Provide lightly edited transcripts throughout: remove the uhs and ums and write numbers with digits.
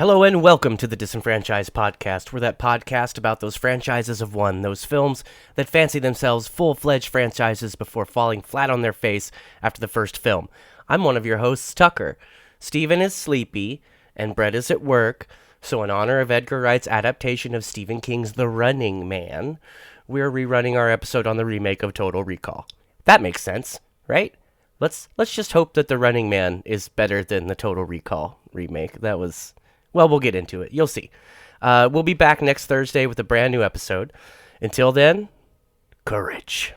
Hello and welcome to the Disenfranchised Podcast. We're that podcast about those franchises of one, those films that fancy themselves full-fledged franchises before falling flat on their face after the first film. I'm one of your hosts, Tucker. Steven is sleepy, and Brett is at work, so in honor of Edgar Wright's adaptation of Stephen King's The Running Man, we're rerunning our episode on the remake of Total Recall. That makes sense, right? Let's just hope that The Running Man is better than the Total Recall remake. Well, we'll get into it. You'll see. We'll be back next Thursday with a brand new episode. Until then, courage.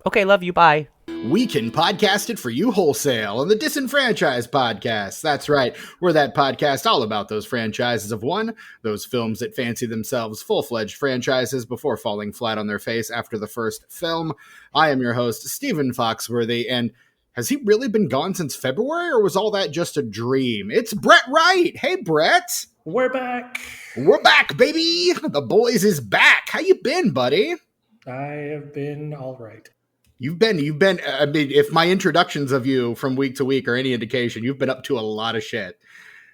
Okay, love you. Bye. We can podcast it for you wholesale on the Disenfranchised Podcast. That's right. We're that podcast all about those franchises of one, those films that fancy themselves full-fledged franchises before falling flat on their face after the first film. I am your host, Stephen Foxworthy, and has he really been gone since February, or was all that just a dream? It's Brett Wright. Hey, Brett. We're back. We're back, baby. The boys is back. How you been, buddy? I have been all right. You've been, I mean, if my introductions of you from week to week are any indication, you've been up to a lot of shit.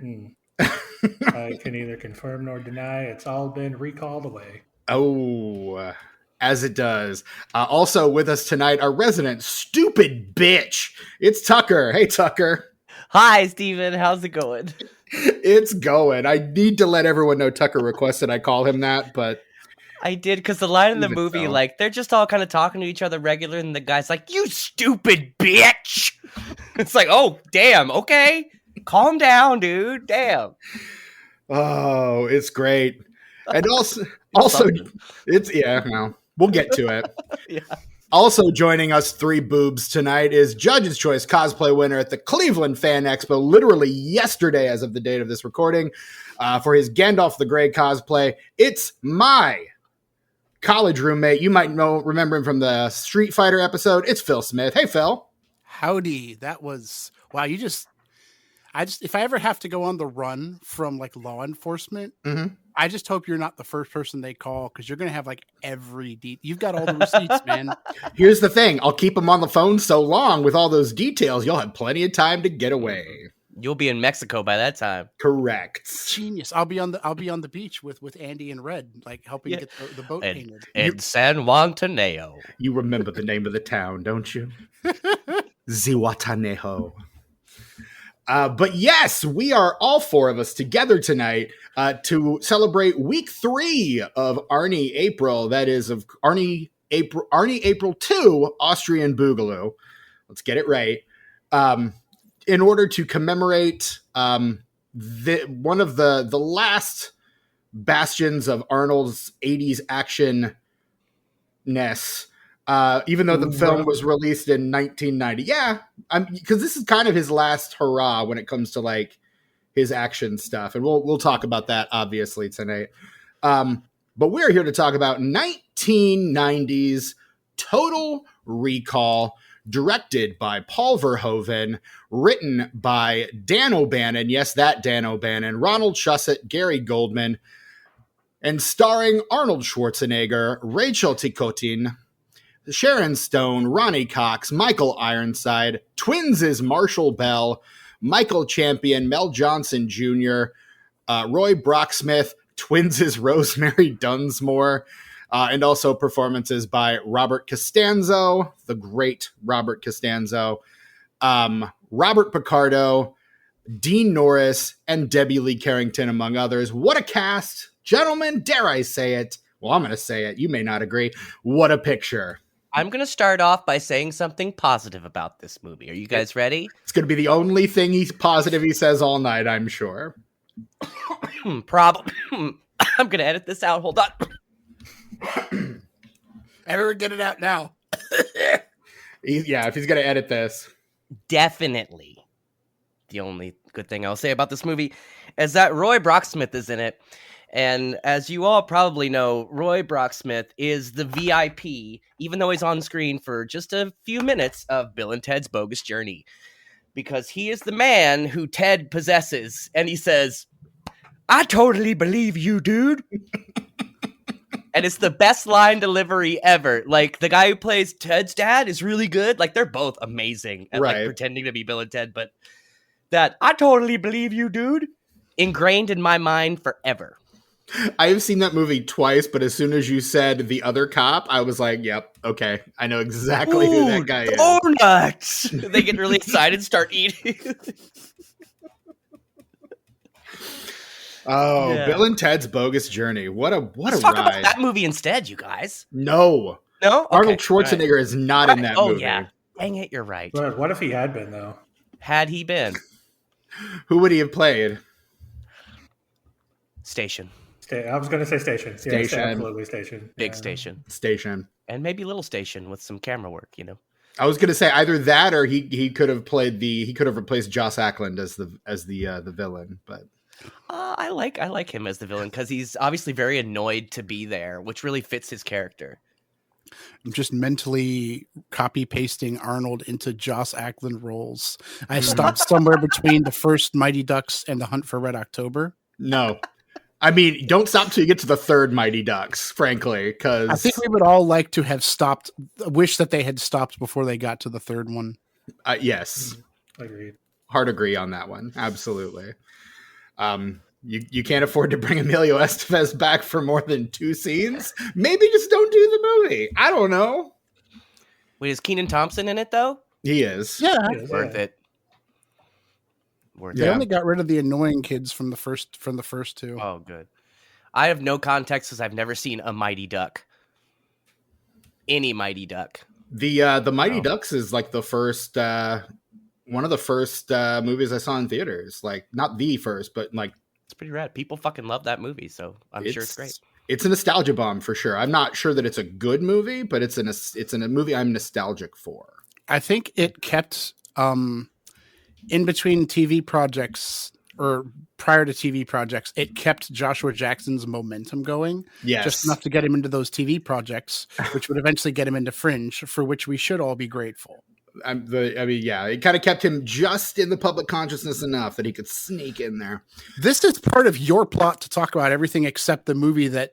I can neither confirm nor deny. It's all been recalled away. Oh, as it does. Also with us tonight, our resident stupid bitch. It's Tucker. Hey, Tucker. Hi, Steven. How's it going? It's going. I need to let everyone know Tucker requested I call him that, but I did, because the line in the Even movie, so. like, they're just all kind of talking to each other regular, and the guy's like, you stupid bitch! It's like, oh, damn, okay. Calm down, dude. Damn. oh, it's great. And also, Something. well, we'll get to it. Yeah. Also joining us, three boobs tonight, is Judge's Choice cosplay winner at the Cleveland Fan Expo, literally yesterday as of the date of this recording, for his Gandalf the Grey cosplay. It's my college roommate. You might remember him from the Street Fighter episode. It's Phil Smith. Hey, Phil. Howdy. That was, wow. If I ever have to go on the run from like law enforcement, I just hope you're not the first person they call, because you're going to have like you've got all the receipts, man. Here's the thing. I'll keep him on the phone so long with all those details, you'll have plenty of time to get away. You'll be in Mexico by that time. Correct. Genius. I'll be on the beach with Andy and Red, like helping get the boat painted. And San Juan Taneo. You remember the name of the town, don't you? Zihuatanejo. But yes, we are all four of us together tonight to celebrate week 3 of Arnie April. That is of Arnie April 2, Austrian Boogaloo. Let's get it right. In order to commemorate one of the last bastions of Arnold's 80s action-ness, even though the film was released in 1990. Yeah, because this is kind of his last hurrah when it comes to like his action stuff, and we'll talk about that obviously tonight. But we're here to talk about 1990s Total Recall, directed by Paul Verhoeven, written by Dan O'Bannon, yes, that Dan O'Bannon, Ronald Shusett, Gary Goldman, and starring Arnold Schwarzenegger, Rachel Ticotin, Sharon Stone, Ronnie Cox, Michael Ironside, Twins is Marshall Bell, Michael Champion, Mel Johnson Jr., Roy Brocksmith, Twins is Rosemary Dunsmore, and also performances by Robert Costanzo, the great Robert Costanzo, Robert Picardo, Dean Norris, and Debbie Lee Carrington, among others. What a cast. Gentlemen, dare I say it? Well, I'm going to say it. You may not agree. What a picture. I'm going to start off by saying something positive about this movie. Are you guys ready? It's going to be the only thing he's positive he says all night, I'm sure. Problem. I'm going to edit this out. Hold on. Everyone get it out now. Yeah, if he's going to edit this. Definitely. The only good thing I'll say about this movie is that Roy Brocksmith is in it. And as you all probably know, Roy Brocksmith is the VIP, even though he's on screen for just a few minutes, of Bill and Ted's Bogus Journey. Because he is the man who Ted possesses. And he says, I totally believe you, dude. And it's the best line delivery ever. Like, the guy who plays Ted's dad is really good. Like, they're both amazing at like pretending to be Bill and Ted. But that, I totally believe you, dude. ingrained in my mind forever. I have seen that movie twice, but as soon as you said The Other Cop, I was like, yep, okay. I know exactly who that guy is. Donuts! They get really excited, start eating. Oh, Bill and Ted's Bogus Journey. Let's a talk ride. about that movie instead, you guys. No. No? Okay. Arnold Schwarzenegger is not in that movie. Yeah. Dang it, you're right. But what if he had been, though? Had he been? Who would he have played? Station. I was going to say Station. Station. Yeah, absolutely Station. Big Station. Station. And maybe Little Station with some camera work, you know. I was going to say either that or he could have replaced Joss Ackland as the villain, but I like him as the villain because he's obviously very annoyed to be there, which really fits his character. I'm just mentally copy pasting Arnold into Joss Ackland roles. I stopped somewhere between the first Mighty Ducks and the Hunt for Red October. no. I mean, don't stop till you get to the third Mighty Ducks, frankly, because I think we would all like to have stopped. Wish that they had stopped before they got to the third one. Yes, Agreed. hard agree on that one. Absolutely. You can't afford to bring Emilio Estevez back for more than 2 scenes. Maybe just don't do the movie. I don't know. Wait, is Kenan Thompson in it though? He is. Yeah, Worth it. They only got rid of the annoying kids from the first two. Oh, good. I have no context because I've never seen a Mighty Duck. Any Mighty Duck. The Mighty Ducks is like the first one of the first movies I saw in theaters. Like not the first, but like it's pretty rad. People fucking love that movie, so I'm sure it's great. It's a nostalgia bomb for sure. I'm not sure that it's a good movie, but it's a movie I'm nostalgic for. I think it kept in between TV projects or prior to TV projects, it kept Joshua Jackson's momentum going. Yes. Just enough to get him into those TV projects, which would eventually get him into Fringe, for which we should all be grateful. It kind of kept him just in the public consciousness enough that he could sneak in there. This is part of your plot to talk about everything except the movie that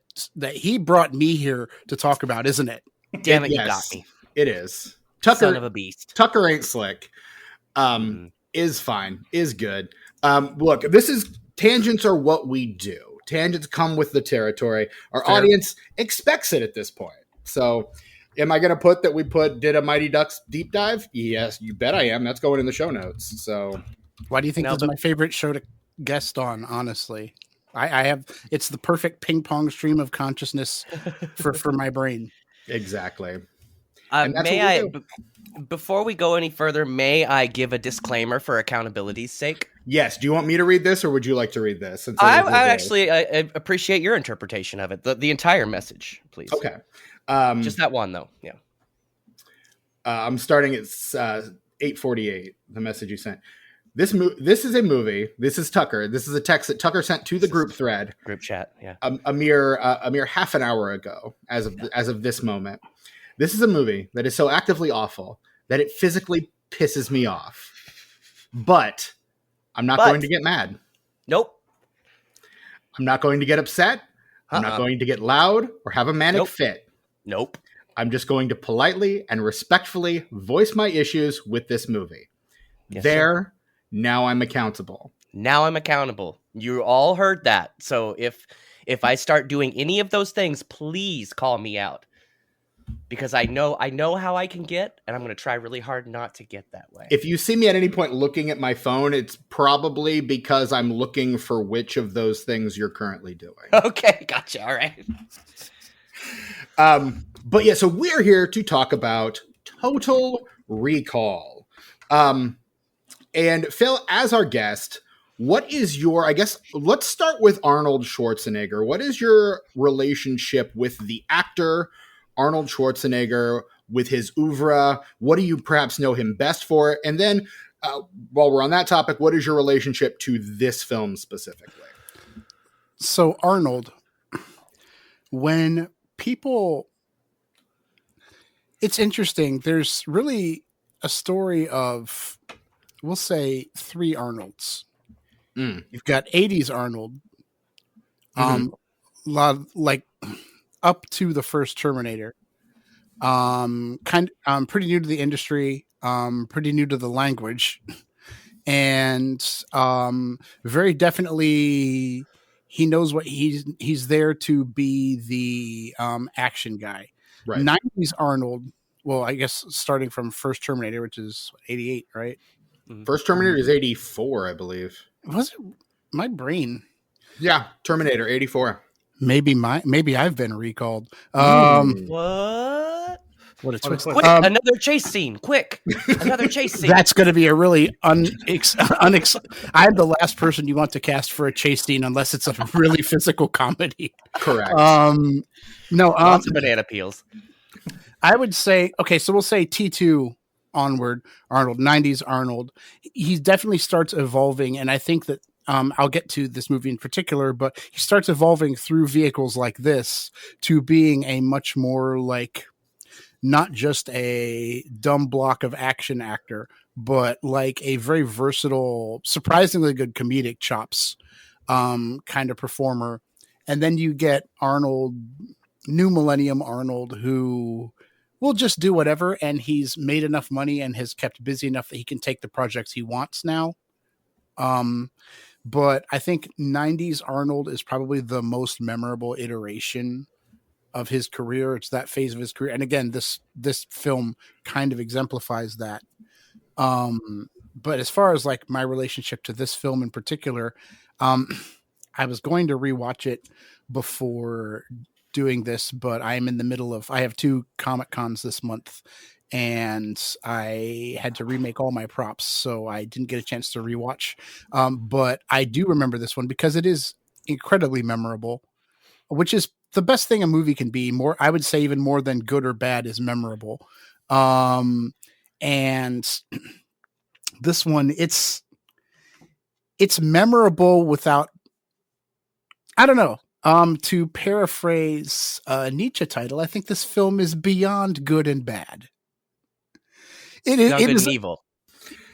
he brought me here to talk about, isn't it? Damn it, you got me. It is. Tucker, son of a beast. Tucker ain't slick. Is fine. Is good. Look, tangents are what we do. Tangents come with the territory. Our audience expects it at this point. So am I going to put that we did a Mighty Ducks deep dive? Yes, you bet I am. That's going in the show notes. So why do you think this is my favorite show to guest on? Honestly, it's the perfect ping pong stream of consciousness for my brain. Exactly. Before we go any further, may I give a disclaimer for accountability's sake? Yes. Do you want me to read this or would you like to read this? I appreciate your interpretation of it. The entire message, please. Okay. Just that one, though. Yeah. I'm starting at 8:48, the message you sent. This is a movie. This is Tucker. This is a text that Tucker sent to the group thread. Group chat, yeah. A mere half an hour ago, as of this moment. This is a movie that is so actively awful that it physically pisses me off. But I'm not going to get mad. Nope. I'm not going to get upset. I'm not going to get loud or have a manic fit. Nope. I'm just going to politely and respectfully voice my issues with this movie. Yes, sir. Now I'm accountable. You all heard that. So if I start doing any of those things, please call me out. Because I know how I can get, and I'm going to try really hard not to get that way. If you see me at any point looking at my phone, it's probably because I'm looking for which of those things you're currently doing. Okay, gotcha. All right. But yeah, so we're here to talk about Total Recall. And Phil, as our guest, what is your, let's start with Arnold Schwarzenegger. What is your relationship with the actor Arnold Schwarzenegger, with his oeuvre? What do you perhaps know him best for? And then while we're on that topic, what is your relationship to this film specifically? So Arnold, when people, it's interesting. There's really a story of, we'll say, 3 Arnolds. You've got 80s Arnold, like up to the first Terminator. Pretty new to the industry, pretty new to the language, and very definitely he knows what he's there to be the action guy. Right. 90s Arnold, well, I guess starting from first Terminator, which is 88, right? First Terminator is 84, I believe. Was it my brain? Yeah, Terminator 84. Maybe I've been recalled. What? What a twist! Quick, another chase scene! Quick, another chase scene. That's going to be a really I'm the last person you want to cast for a chase scene unless it's a really physical comedy. Correct. Lots of banana peels. I would say okay, so we'll say T2 onward. Arnold, 90s Arnold. He definitely starts evolving, and I think that I'll get to this movie in particular, but he starts evolving through vehicles like this to being a much more like not just a dumb block of action actor, but like a very versatile, surprisingly good comedic chops kind of performer. And then you get Arnold, new millennium Arnold, who will just do whatever. And he's made enough money and has kept busy enough that he can take the projects he wants now. But I think 90s Arnold is probably the most memorable iteration of his career. It's that phase of his career. And again, this film kind of exemplifies that. But as far as like my relationship to this film in particular, I was going to rewatch it before doing this, but I'm in the middle of, I have 2 Comic Cons this month and I had to remake all my props. So I didn't get a chance to rewatch. But I do remember this one because it is incredibly memorable, which is the best thing a movie can be. More, I would say even more than good or bad is memorable. And this one, it's memorable without, I don't know. To paraphrase a Nietzsche title, I think this film is beyond good and bad. It is evil.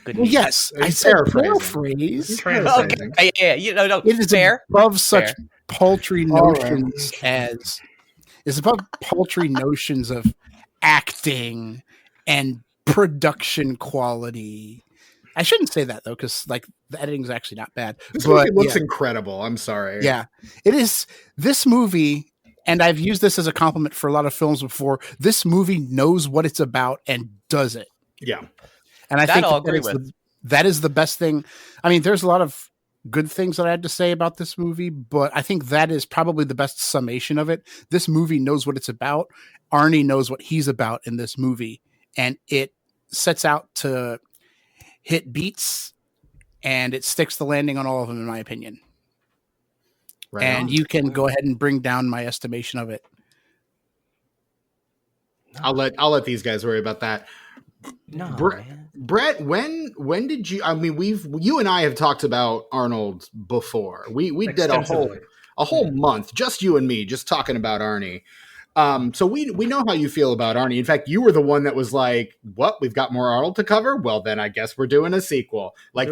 Good well, yes, I said paraphrase. Okay, yeah, no, it is fair. Above such paltry notions as is above paltry notions of acting and production quality. I shouldn't say that though, because like the editing is actually not bad. This movie looks incredible. I'm sorry. Yeah, it is. This movie, and I've used this as a compliment for a lot of films before. This movie knows what it's about and does it. Yeah, and I think that is the best thing. I mean, there's a lot of good things that I had to say about this movie, but I think that is probably the best summation of it. This movie knows what it's about. Arnie knows what he's about in this movie, and it sets out to hit beats, and it sticks the landing on all of them, in my opinion. Right and on. You can go ahead and bring down my estimation of it. I'll let these guys worry about that. No, Brett, when did you? I mean, you and I have talked about Arnold before. We did a whole month, just you and me, just talking about Arnie. So we know how you feel about Arnie. In fact, you were the one that was like, "What? We've got more Arnold to cover? Well, then I guess we're doing a sequel." Like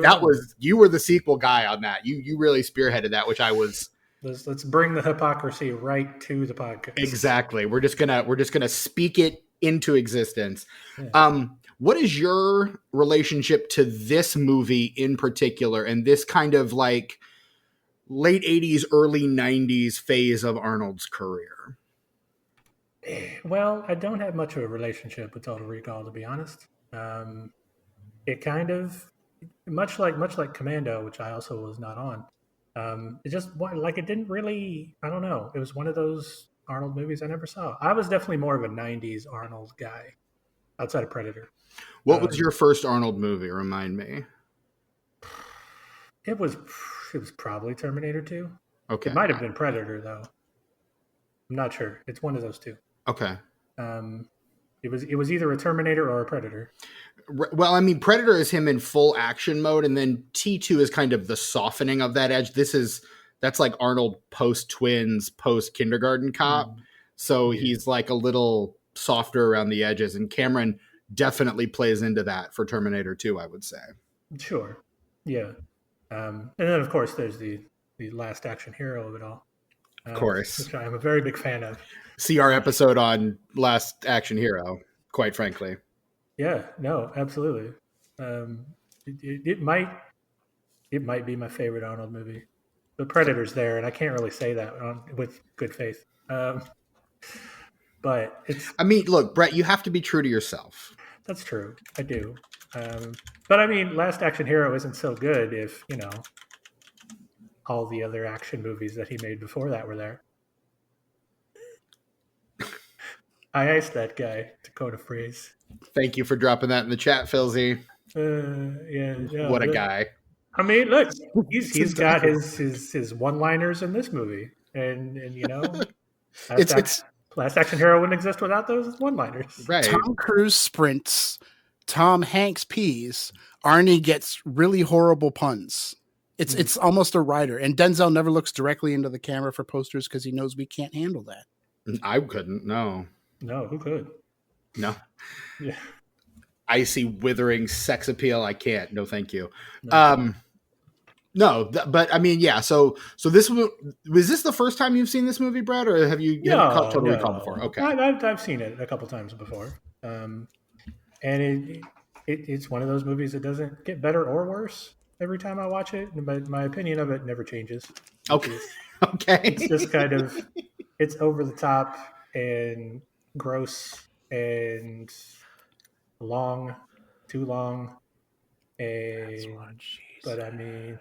you were the sequel guy on that. You really spearheaded that, which I was. Let's bring the hypocrisy right to the podcast. Exactly. We're just gonna speak it into existence. Yeah. What is your relationship to this movie in particular, and this kind of like late 80s, early 90s phase of Arnold's career? Well, I don't have much of a relationship with Total Recall, to be honest. It kind of much like Commando, which I also was not on. It just like it didn't really. I don't know. It was one of those Arnold movies I never saw. I was definitely more of a 90s Arnold guy outside of Predator. What was your first Arnold movie? Remind me. It was probably Terminator 2. Okay. It might have been Predator though. I'm not sure. It's one of those two. Okay. It was either a Terminator or a Predator. Well, I mean, Predator is him in full action mode, and then T2 is kind of the softening of that edge. That's like Arnold post Twins, post Kindergarten Cop. So he's like a little softer around the edges, and Cameron definitely plays into that for Terminator 2, I would say. Sure. Yeah. And then of course there's the last action hero of it all. Of course. Which I'm a very big fan of. See our episode on Last Action Hero, quite frankly. Yeah, no, absolutely. it might be my favorite Arnold movie. The Predator's there, and I can't really say that with good faith. But it's. I mean, look, Brett, you have to be true to yourself. That's true. I do. But I mean, Last Action Hero isn't so good if, all the other action movies that he made before that were there. I iced that guy, Dakota Freeze. Thank you for dropping that in the chat, Philzy. Yeah. What a guy. I mean, look, he's got his one-liners in this movie. And Last Action Hero wouldn't exist without those one-liners. Right. Tom Cruise sprints, Tom Hanks pees, Arnie gets really horrible puns. It's almost a writer. And Denzel never looks directly into the camera for posters because he knows we can't handle that. I couldn't, no. No, who could? No. Yeah. Icy, withering sex appeal, I can't. No, thank you. No. But I mean, yeah. So this was this the first time you've seen this movie, Brad, or have you caught Total Recall before? Okay, I've seen it a couple times before, and it's one of those movies that doesn't get better or worse every time I watch it. But my opinion of it never changes. Okay, It's just kind of it's over the top and gross and long, too long, and but I mean.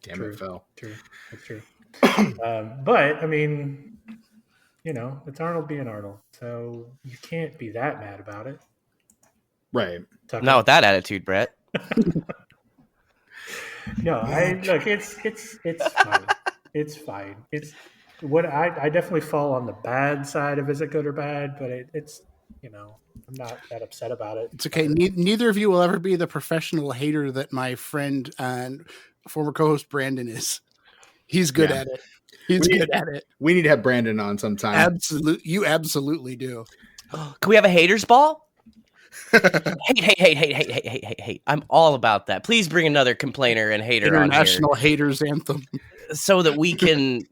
Damn it, Phil. True. That's true. But I mean, it's Arnold being Arnold, so you can't be that mad about it. Right. Not with that attitude, Brett. No, look. It's fine. It's fine. It's what I definitely fall on the bad side of is it good or bad, but it's I'm not that upset about it. It's okay. Neither of you will ever be the professional hater that my friend and former co-host Brandon is. He's good at it. He's good at it. We need to have Brandon on sometime. You absolutely do. Can we have a haters ball? Hate. I'm all about that. Please bring another complainer and hater International on here. Haters Anthem. So that we can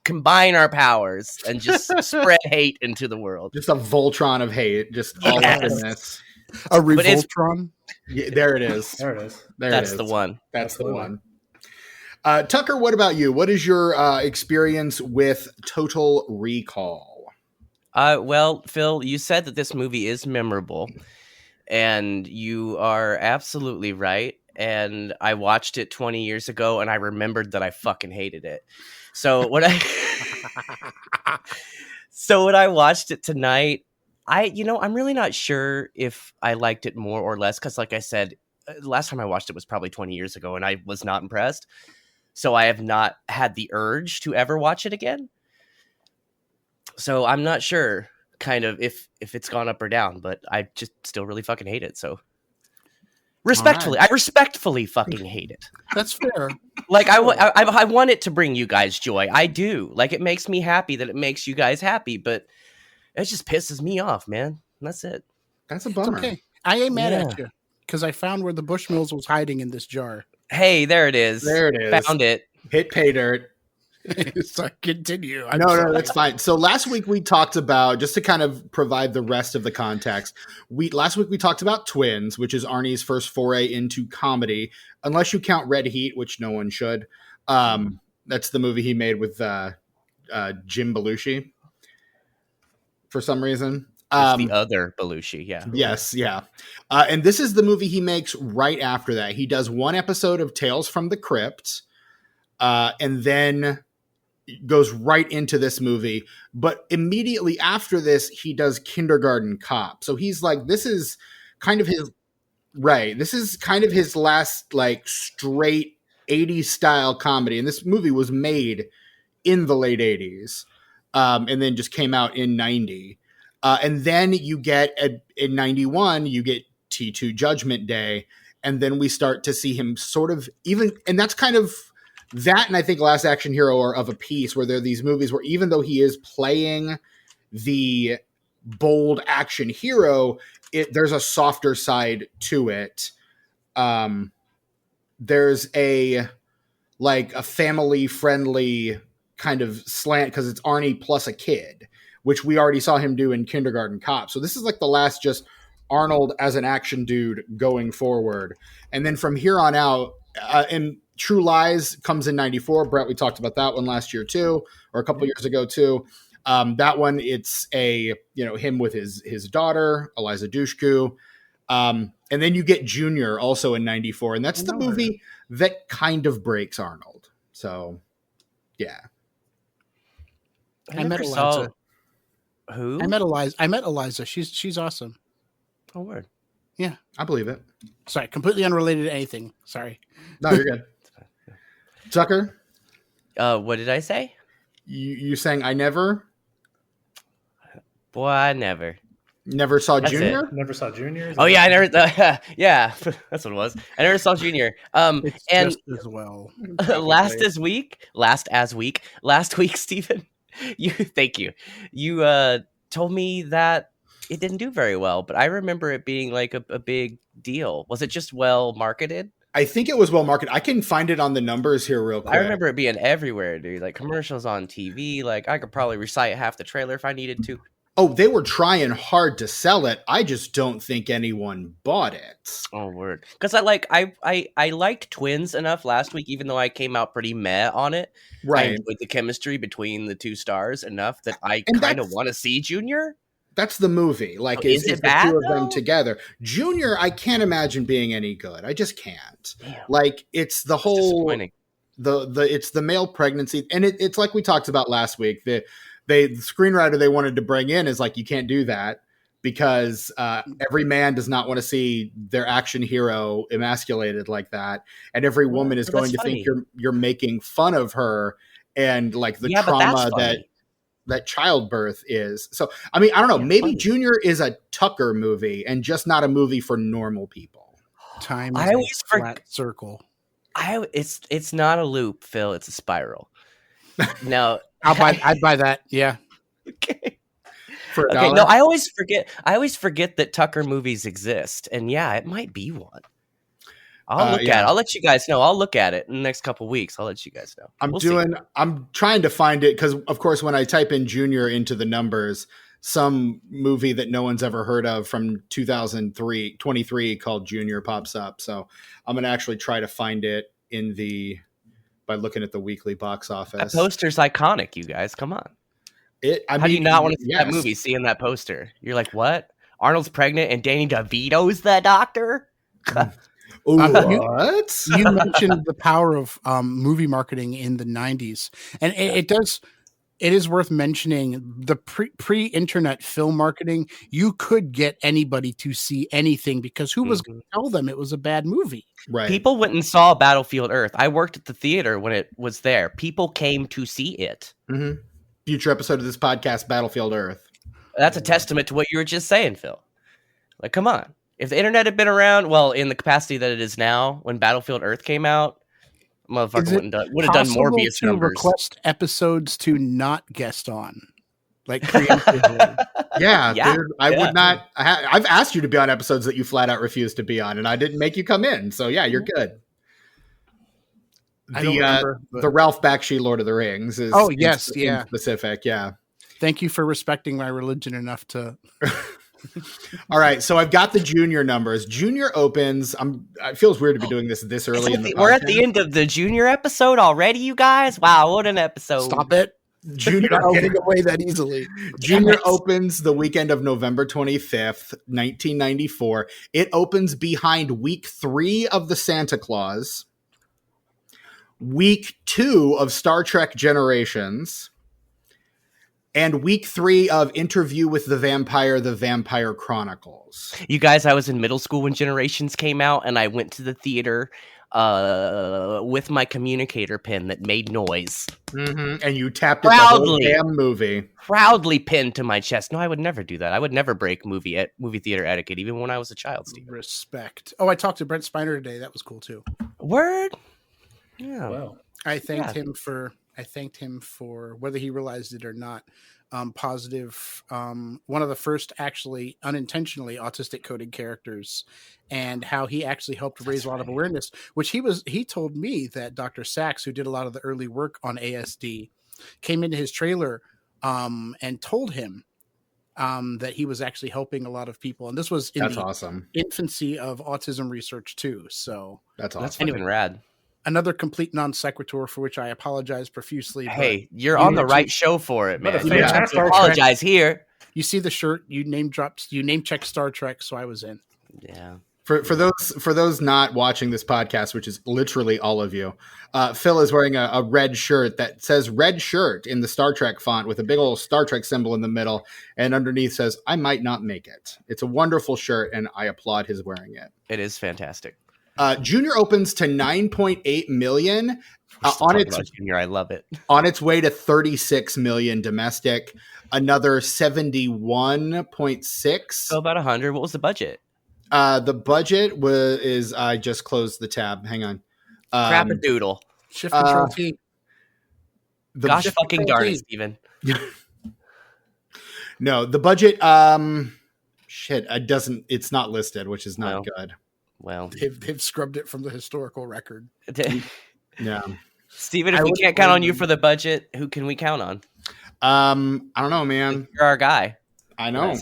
combine our powers and just spread hate into the world. Just a Voltron of hate, just all up in this. A Revoltron. Yeah, there it is. There it is. That's the one. That's the one. Tucker, what about you? What is your experience with Total Recall? Well, Phil, you said that this movie is memorable, and you are absolutely right. And I watched it 20 years ago, and I remembered that I fucking hated it. So when I watched it tonight, I'm really not sure if I liked it more or less, because like I said, last time I watched it was probably 20 years ago, and I was not impressed. So I have not had the urge to ever watch it again. So I'm not sure kind of if it's gone up or down, but I just still really fucking hate it. So respectfully, I respectfully fucking hate it. That's fair. Like I want it to bring you guys joy. I do. Like it makes me happy that it makes you guys happy, but it just pisses me off, man. That's it. That's a bummer. It's okay. I ain't mad at you because I found where the Bushmills was hiding in this jar. Hey, there it is. There it is. Found it. Hit pay dirt. So continue. No, that's fine. So last week we talked about, just to kind of provide the rest of the context, last week we talked about Twins, which is Arnie's first foray into comedy, unless you count Red Heat, which no one should. That's the movie he made with Jim Belushi for some reason. The other Belushi, yeah. Yes, yeah. And this is the movie he makes right after that. He does one episode of Tales from the Crypt, and then goes right into this movie. But immediately after this, he does Kindergarten Cop. So he's like, this is kind of his last like straight 80s style comedy. And this movie was made in the late 80s, and then just came out in 90. And then you get in 91, you get T2 Judgment Day. And then we start to see him sort of and that's kind of that. And I think Last Action Hero are of a piece where there are these movies where even though he is playing the bold action hero, there's a softer side to it. There's a family friendly kind of slant because it's Arnie plus a kid, which we already saw him do in Kindergarten Cop. So this is like the last just Arnold as an action dude going forward. And then from here on out, and True Lies comes in 94. Brett, we talked about that one last year too, or a couple years ago too. That one, it's him with his daughter, Eliza Dushku. And then you get Junior also in 94. And that's the movie that kind of breaks Arnold. So, yeah. I met Eliza. Who? I met Eliza. She's awesome. Oh, word. Yeah, I believe it. Sorry, completely unrelated to anything. Sorry. No, you're good. Tucker? What did I say? You saying I never? Boy, I never saw That's Junior? Never saw Junior? Oh yeah, I never. Yeah, that's what it was. I never saw Junior. It's and just as well. last week, Stephen, thank you. You told me that it didn't do very well, but I remember it being like a big deal. Was it just well marketed? I think it was well marketed. I can find it on the numbers here real quick. I remember it being everywhere, dude. Like commercials on TV. Like I could probably recite half the trailer if I needed to. Oh, they were trying hard to sell it. I just don't think anyone bought it. Oh, word. Because I liked Twins enough last week, even though I came out pretty meh on it. Right. I enjoyed the chemistry between the two stars enough that I kind of want to see Junior. That's the movie. Like, is it the bad, two of them though? Together. Junior, I can't imagine being any good. I just can't. Damn. Like, it's the whole it's the male pregnancy, and it's like we talked about last week. The screenwriter they wanted to bring in is like, you can't do that because every man does not want to see their action hero emasculated like that, and every woman is going to think you're making fun of her and like the trauma that childbirth is. So I mean, I don't know, maybe Junior is a Tucker movie and just not a movie for normal people. Time is a flat circle. It's not a loop, Phil, it's a spiral. No, I'd buy that. Yeah. Okay. For $1? Okay. No, I always forget that Tucker movies exist, and yeah, it might be one. I'll look at it. I'll let you guys know. I'll look at it in the next couple of weeks. I'll let you guys know. I'm trying to find it because, of course, when I type in Junior into the numbers, some movie that no one's ever heard of from 2023 called Junior pops up. So I'm going to actually try to find it by looking at the weekly box office. That poster's iconic, you guys. Come on. How do you not want to see that movie, seeing that poster? You're like, what? Arnold's pregnant and Danny DeVito's the doctor? What? You mentioned the power of movie marketing in the 90s. And it is worth mentioning the pre-internet film marketing. You could get anybody to see anything because who was going to tell them it was a bad movie? Right. People went and saw Battlefield Earth. I worked at the theater when it was there. People came to see it. Mm-hmm. Future episode of this podcast, Battlefield Earth. That's a testament to what you were just saying, Phil. Like, come on. If the internet had been around, well, in the capacity that it is now, when Battlefield Earth came out, motherfucker would have done Morbius numbers. Request episodes to not guest on, like preemptively. Yeah, dude, I would not. I've asked you to be on episodes that you flat out refused to be on, and I didn't make you come in. So yeah, you're good. The Ralph Bakshi Lord of the Rings is in specific. Yeah. Thank you for respecting my religion enough to. All right, so I've got the Junior numbers. Junior opens. It feels weird to be doing this early in the podcast. We're at the end of the Junior episode already, you guys. Wow, what an episode! Stop it. Junior not getting away that easily. Junior opens the weekend of November 25th, 1994. It opens behind week 3 of The Santa Claus, week 2 of Star Trek Generations, and week 3 of Interview with the Vampire Chronicles. You guys, I was in middle school when Generations came out, and I went to the theater with my communicator pin that made noise. Mm-hmm. And you tapped it the whole damn movie. Proudly pinned to my chest. No, I would never do that. I would never break movie theater etiquette, even when I was a child, Steve. Respect. Oh, I talked to Brent Spiner today. That was cool, too. Word? Yeah. Wow. I thanked him for whether he realized it or not. Positive. One of the first actually unintentionally autistic coded characters, and how he actually helped raise a lot of awareness, which he told me that Dr. Sachs, who did a lot of the early work on ASD, came into his trailer and told him that he was actually helping a lot of people. And this was in That's the awesome. infancy of autism research too. So That's awesome. That's fucking rad. Another complete non sequitur for which I apologize profusely. Hey, you're on the right show for it, man. But You don't have to apologize here. You see the shirt, you name checked Star Trek, so I was in. Yeah. For those not watching this podcast, which is literally all of you, Phil is wearing a red shirt that says "Red Shirt" in the Star Trek font with a big old Star Trek symbol in the middle, and underneath says "I might not make it." It's a wonderful shirt, and I applaud his wearing it. It is fantastic. Junior opens to 9.8 million on its Junior. I love it. On its way to 36 million domestic, another 71.6. So about 100. What was the budget? The budget is I just closed the tab. Hang on. Crap a doodle. Shift Control T. Gosh fucking darn it, Steven. No, the budget. It's not listed, which is not good. Well, they've scrubbed it from the historical record. Yeah, Steven, if we can't count on you for the budget, who can we count on? I don't know, man. You're our guy. I know.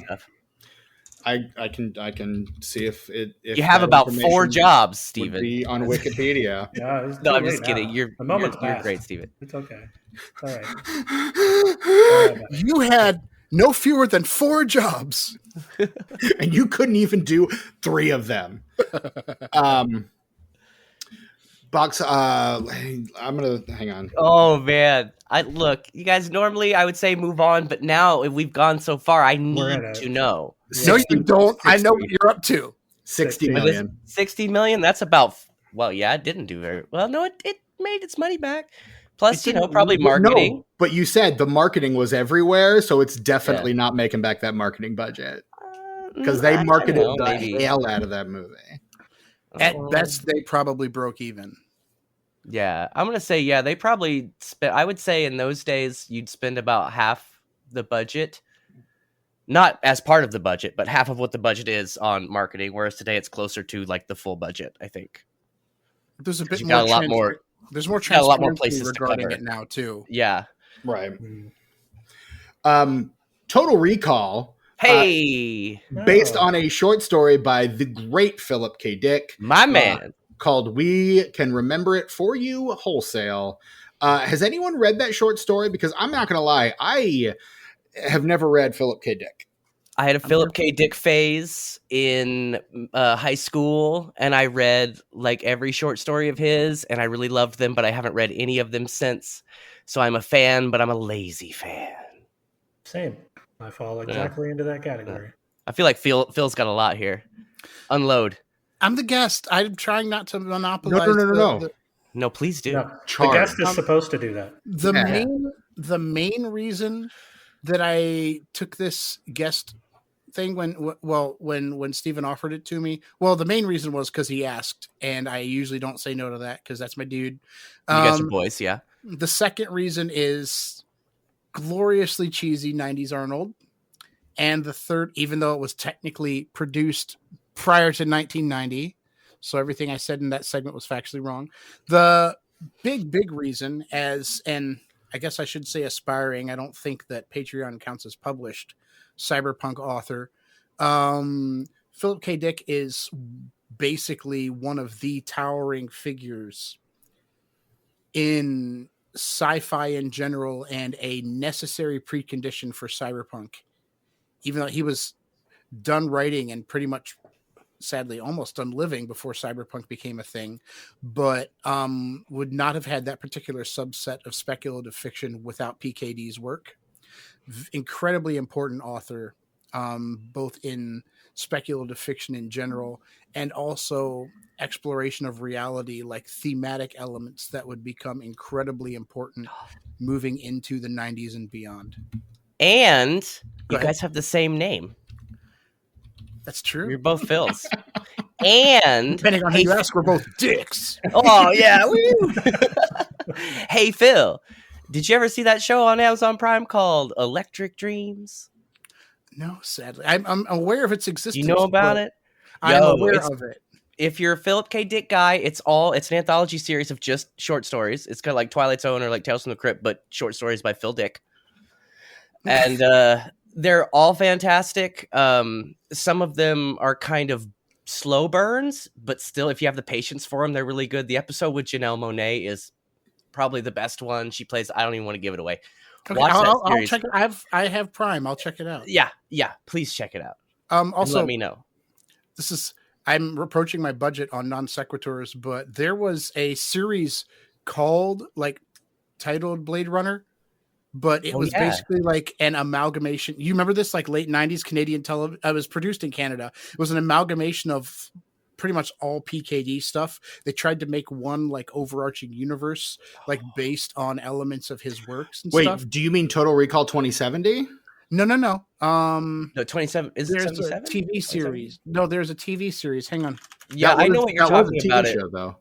I can see if you have about 4 jobs, Steven. Be on Wikipedia. No, I'm just kidding. You're great, Steven. It's okay. All right. You had no fewer than 4 jobs, and you couldn't even do 3 of them. Box. I'm gonna hang on. Oh man, look. You guys normally I would say move on, but now if we've gone so far, I need to know. No, you don't. 60. I know what you're up to. 60 million. 60 million. That's about. Well, yeah, it didn't do very well. No, it made its money back. Plus, probably marketing. No, but you said the marketing was everywhere, so it's definitely not making back that marketing budget because they marketed the hell out of that movie. At best, they probably broke even. Yeah, I'm gonna say they probably spent. I would say in those days you'd spend about half the budget, not as part of the budget, but half of what the budget is on marketing. Whereas today it's closer to like the full budget. I think there's a bit more. A lot more. There's more a lot more places regarding it now too. Yeah, right. Total Recall. Hey, based on a short story by the great Philip K. Dick, my man, called "We Can Remember It For You Wholesale." Has anyone read that short story? Because I'm not going to lie, I have never read Philip K. Dick. I had a Philip K. Dick phase in high school, and I read like every short story of his, and I really loved them, but I haven't read any of them since. So I'm a fan, but I'm a lazy fan. Same. I fall exactly into that category. I feel like Phil's got a lot here. Unload. I'm the guest. I'm trying not to monopolize. No. No, please do. No, the guest is supposed to do that. The main reason that I took this guest thing when Steven offered it to me, the main reason was because he asked, and I usually don't say no to that because that's my dude. You got your voice, yeah. The second reason is gloriously cheesy 90s Arnold. And the third, even though it was technically produced prior to 1990, so everything I said in that segment was factually wrong. The big reason and I guess I should say aspiring, I don't think that Patreon counts as published, cyberpunk author. Philip K. Dick is basically one of the towering figures in sci-fi in general and a necessary precondition for cyberpunk. Even though he was done writing and pretty much, sadly, almost done living before cyberpunk became a thing, but would not have had that particular subset of speculative fiction without PKD's work. Incredibly important author, both in speculative fiction in general and also exploration of reality, like thematic elements that would become incredibly important moving into the 90s and beyond. And you guys have the same name. That's true. You're both Phils. And depending on who you ask, we're both dicks. Oh yeah. Woo. Hey Phil, did you ever see that show on Amazon Prime called Electric Dreams? No, sadly. I'm aware of its existence. You know about it? I'm aware of it. If you're a Philip K. Dick guy, it's an anthology series of just short stories. It's kind of like Twilight Zone or like Tales from the Crypt, but short stories by Phil Dick. And They're all fantastic. Some of them are kind of slow burns, but still, if you have the patience for them, they're really good. The episode with Janelle Monáe is probably the best one. She plays. I don't even want to give it away. Okay, Watch that I'll series. check it. I have Prime. I'll check it out. Yeah. Please check it out. Also, and let me know. I'm approaching my budget on non sequiturs, but there was a series called titled Blade Runner, but it was basically like an amalgamation. You remember this, like late 90s Canadian television? It was produced in Canada. It was an amalgamation of pretty much all PKD stuff. They tried to make one like overarching universe, like based on elements of his works and stuff. Wait, do you mean Total Recall 2070? No. No, 27 is it there's 77? a TV series. No, there's a TV series. Hang on. Yeah, I know what you're talking about. Show, though.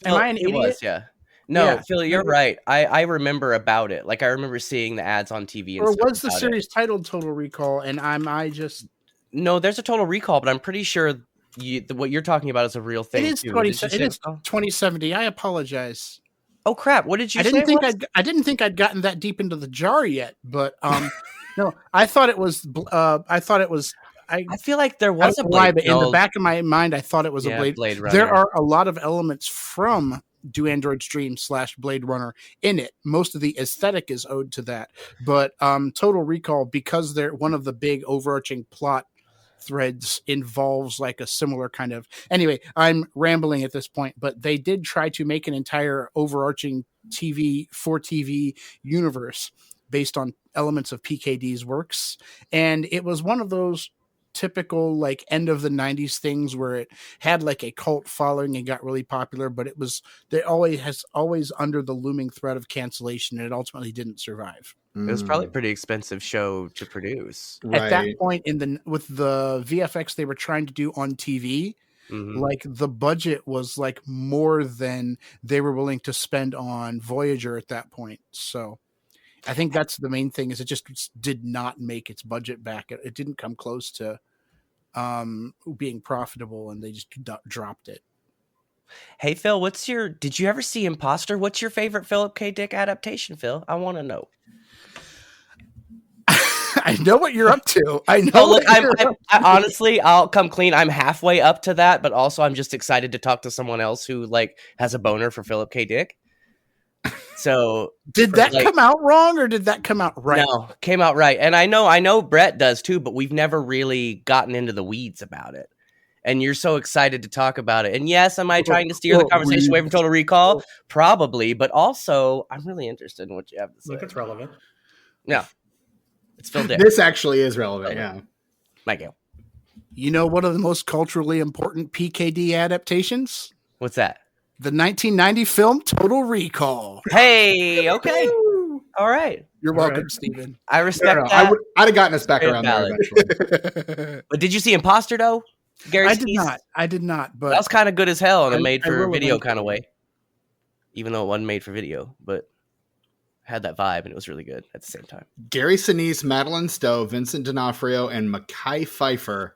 Am I an idiot? Yeah. No, Phil, you're right. I remember about it. Like I remember seeing the ads on TV. Or was the series titled Total Recall? And no, there's a Total Recall, but I'm pretty sure what you're talking about is a real thing. It is 2070. I apologize. Oh crap! What did you say? I didn't think I'd gotten that deep into the jar yet, but no, I thought it was. I feel like there was a Blade. But in the back of my mind, I thought it was a Blade Runner. There are a lot of elements from Do Androids Dream / Blade Runner in it. Most of the aesthetic is owed to that, but Total Recall, because they're one of the big overarching plot threads, involves like a similar kind of. Anyway, I'm rambling at this point, but they did try to make an entire overarching TV universe based on elements of PKD's works, and it was one of those typical like end of the 90s things where it had like a cult following and got really popular, but it always under the looming threat of cancellation, and it ultimately didn't survive. It was probably a pretty expensive show to produce. Right. At that point with the VFX they were trying to do on TV, like the budget was like more than they were willing to spend on Voyager at that point. So I think that's the main thing, is it just did not make its budget back. It didn't come close to being profitable, and they just dropped it. Hey Phil, did you ever see Imposter? What's your favorite Philip K. Dick adaptation, Phil? I want to know. I know what you're up to. I know. Oh, look, I honestly, I'll come clean. I'm halfway up to that, but also I'm just excited to talk to someone else who like has a boner for Philip K. Dick. So did that come out wrong, or did that come out right? No, came out right. And I know Brett does too, but we've never really gotten into the weeds about it. And you're so excited to talk about it. And yes, am I trying to steer the conversation away from Total Recall? Probably, but also I'm really interested in what you have to say. Look, it's relevant. Yeah. It's Phil Dick. This actually is relevant, yeah. Michael. You know one of the most culturally important PKD adaptations? What's that? The 1990 film Total Recall. Hey, okay. All right. You're welcome, Steven. I respect that. I'd have gotten us back around there eventually. But did you see Imposter, though? Gary I did not. But that was kind of good as hell in a made-for-video kind of way. Even though it wasn't made for video, but had that vibe, and it was really good at the same time. Gary Sinise, Madeline Stowe, Vincent D'Onofrio, and Mekhi Phifer.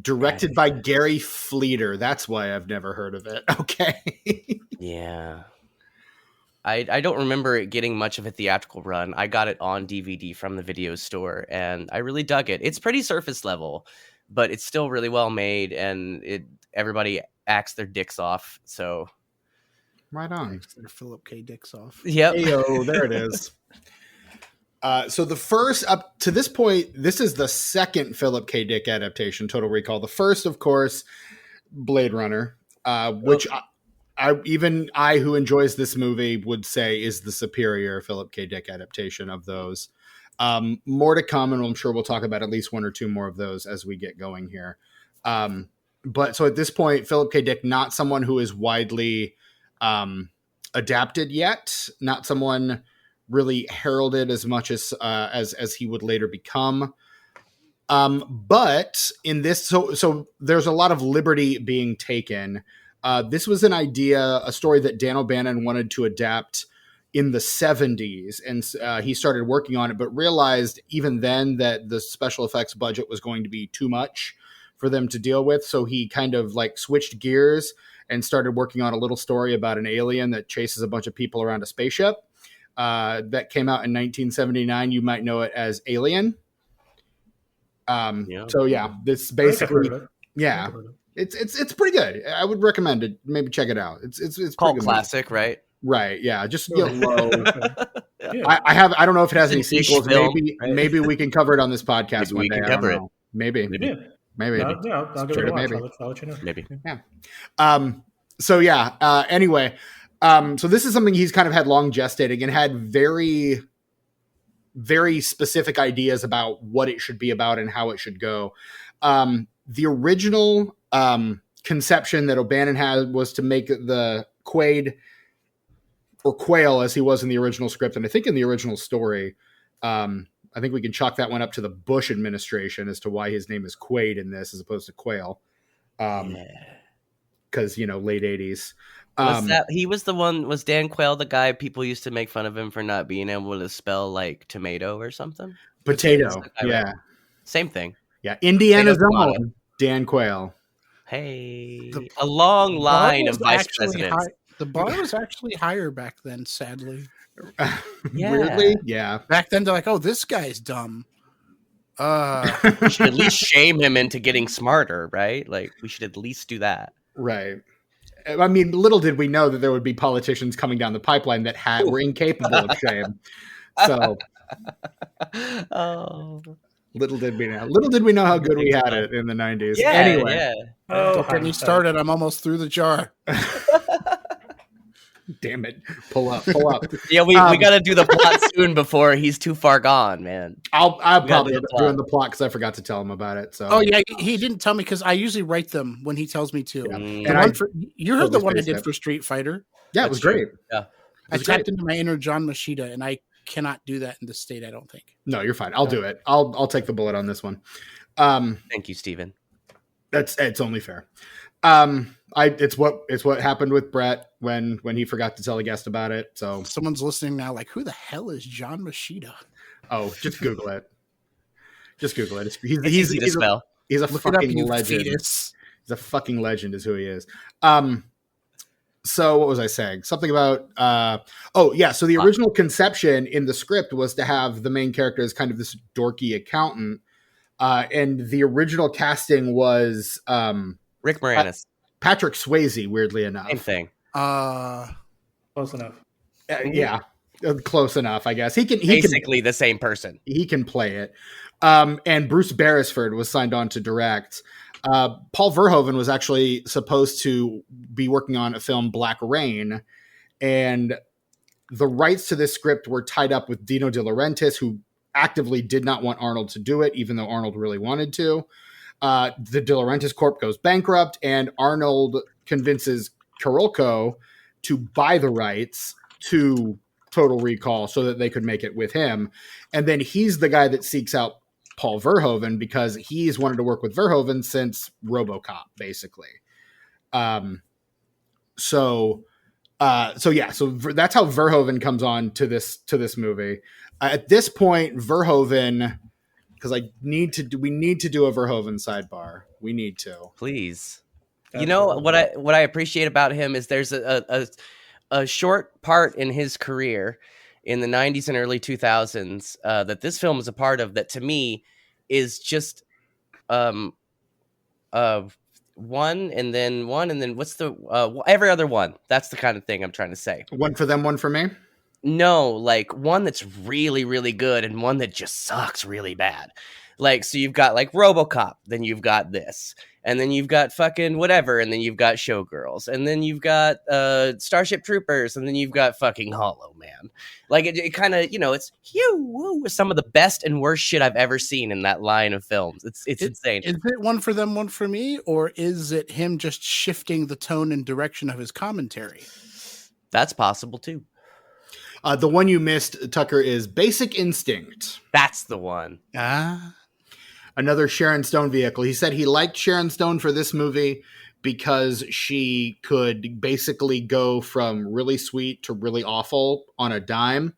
Directed by Gary Fleeter. That's why I've never heard of it. Okay. Yeah. I don't remember it getting much of a theatrical run. I got it on DVD from the video store, and I really dug it. It's pretty surface level, but it's still really well made, and everybody acts their dicks off. So right on. Acts their Philip K. dicks off. Yep. Heyo, there it is. So the first, up to this point, this is the second Philip K. Dick adaptation, Total Recall. The first, of course, Blade Runner, which I who enjoys this movie would say is the superior Philip K. Dick adaptation of those. More to come, and I'm sure we'll talk about at least one or two more of those as we get going here. But so at this point, Philip K. Dick, not someone who is widely adapted yet, not someone really heralded as much as he would later become. But in this, so there's a lot of liberty being taken. This was an idea, a story that Dan O'Bannon wanted to adapt in the 70s. And he started working on it, but realized even then that the special effects budget was going to be too much for them to deal with. So he kind of like switched gears and started working on a little story about an alien that chases a bunch of people around a spaceship. That came out in 1979. You might know it as Alien. So yeah, this basically, yeah, it's pretty good. I would recommend it. Maybe check it out. It's cult classic, right? Right. Yeah. Just low. Yeah. I don't know if it has any sequels. Film, maybe we can cover it on this podcast one day. I don't know. Maybe. Maybe. I'll give it a watch. I'll let you know. Maybe. Yeah. So yeah. Anyway. So this is something he's kind of had long gestating and had very, very specific ideas about what it should be about and how it should go. The original conception that O'Bannon had was to make the Quaid, or Quail as he was in the original script, and I think in the original story, I think we can chalk that one up to the Bush administration as to why his name is Quaid in this as opposed to Quail. Because, late 80s. Was Dan Quayle the guy people used to make fun of him for not being able to spell like tomato or something? Potato. Yeah. Right? Same thing. Yeah. Indiana's own Dan Quayle. Hey. A long line of vice presidents. The bar was actually higher back then, sadly. Weirdly? Yeah. Back then, they're like, oh, this guy's dumb. We should at least shame him into getting smarter, right? Like, we should at least do that. Right. I mean, little did we know that there would be politicians coming down the pipeline that were incapable of shame. So, little did we know. Little did we know how good we had it in the 90s. Yeah, anyway. Yeah. Don't get me started. I'm almost through the jar. Damn it. Pull up. Yeah, we got to do the plot soon before he's too far gone, man. I'll probably end up doing the plot because I forgot to tell him about it. So. Oh, yeah. He didn't tell me because I usually write them when he tells me to. Yeah. And you heard the one I did for Street Fighter. Yeah, it was great. Yeah. I tapped into my inner John Machida, and I cannot do that in this state, I don't think. No, you're fine. I'll do it. I'll take the bullet on this one. Thank you, Steven. It's only fair. It's what happened with Brett when he forgot to tell a guest about it. So someone's listening now, like, who the hell is John Machida? Oh, just Google it. Just Google it. He's easy to spell. He's a fucking legend. He's a fucking legend, is who he is. So what was I saying? Something about So the original conception in the script was to have the main character as kind of this dorky accountant. And the original casting was Rick Moranis. Patrick Swayze, weirdly enough. Same thing. Close enough. Yeah, close enough, I guess. He can basically the same person. He can play it. And Bruce Beresford was signed on to direct. Paul Verhoeven was actually supposed to be working on a film, Black Rain, and the rights to this script were tied up with Dino De Laurentiis, who actively did not want Arnold to do it, even though Arnold really wanted to. The De Laurentiis Corp goes bankrupt, and Arnold convinces Carolco to buy the rights to Total Recall so that they could make it with him. And then he's the guy that seeks out Paul Verhoeven because he's wanted to work with Verhoeven since RoboCop, basically. So that's how Verhoeven comes on to this movie. At this point, Verhoeven, because we need to do a Verhoeven sidebar. We need to, please. You know what I appreciate about him is there's a short part in his career in the 90s and early 2000s that this film is a part of that to me is just one and then what's the every other one. That's the kind of thing I'm trying to say. One for them, one for me. No, like one that's really, really good and one that just sucks really bad. Like, so you've got like RoboCop, then you've got this, and then you've got fucking whatever, and then you've got Showgirls, and then you've got Starship Troopers, and then you've got fucking Hollow Man. Like it kind of, it's some of the best and worst shit I've ever seen in that line of films. It's insane. Is it one for them, one for me, or is it him just shifting the tone and direction of his commentary? That's possible too. The one you missed, Tucker, is Basic Instinct. That's the one. Another Sharon Stone vehicle. He said he liked Sharon Stone for this movie because she could basically go from really sweet to really awful on a dime.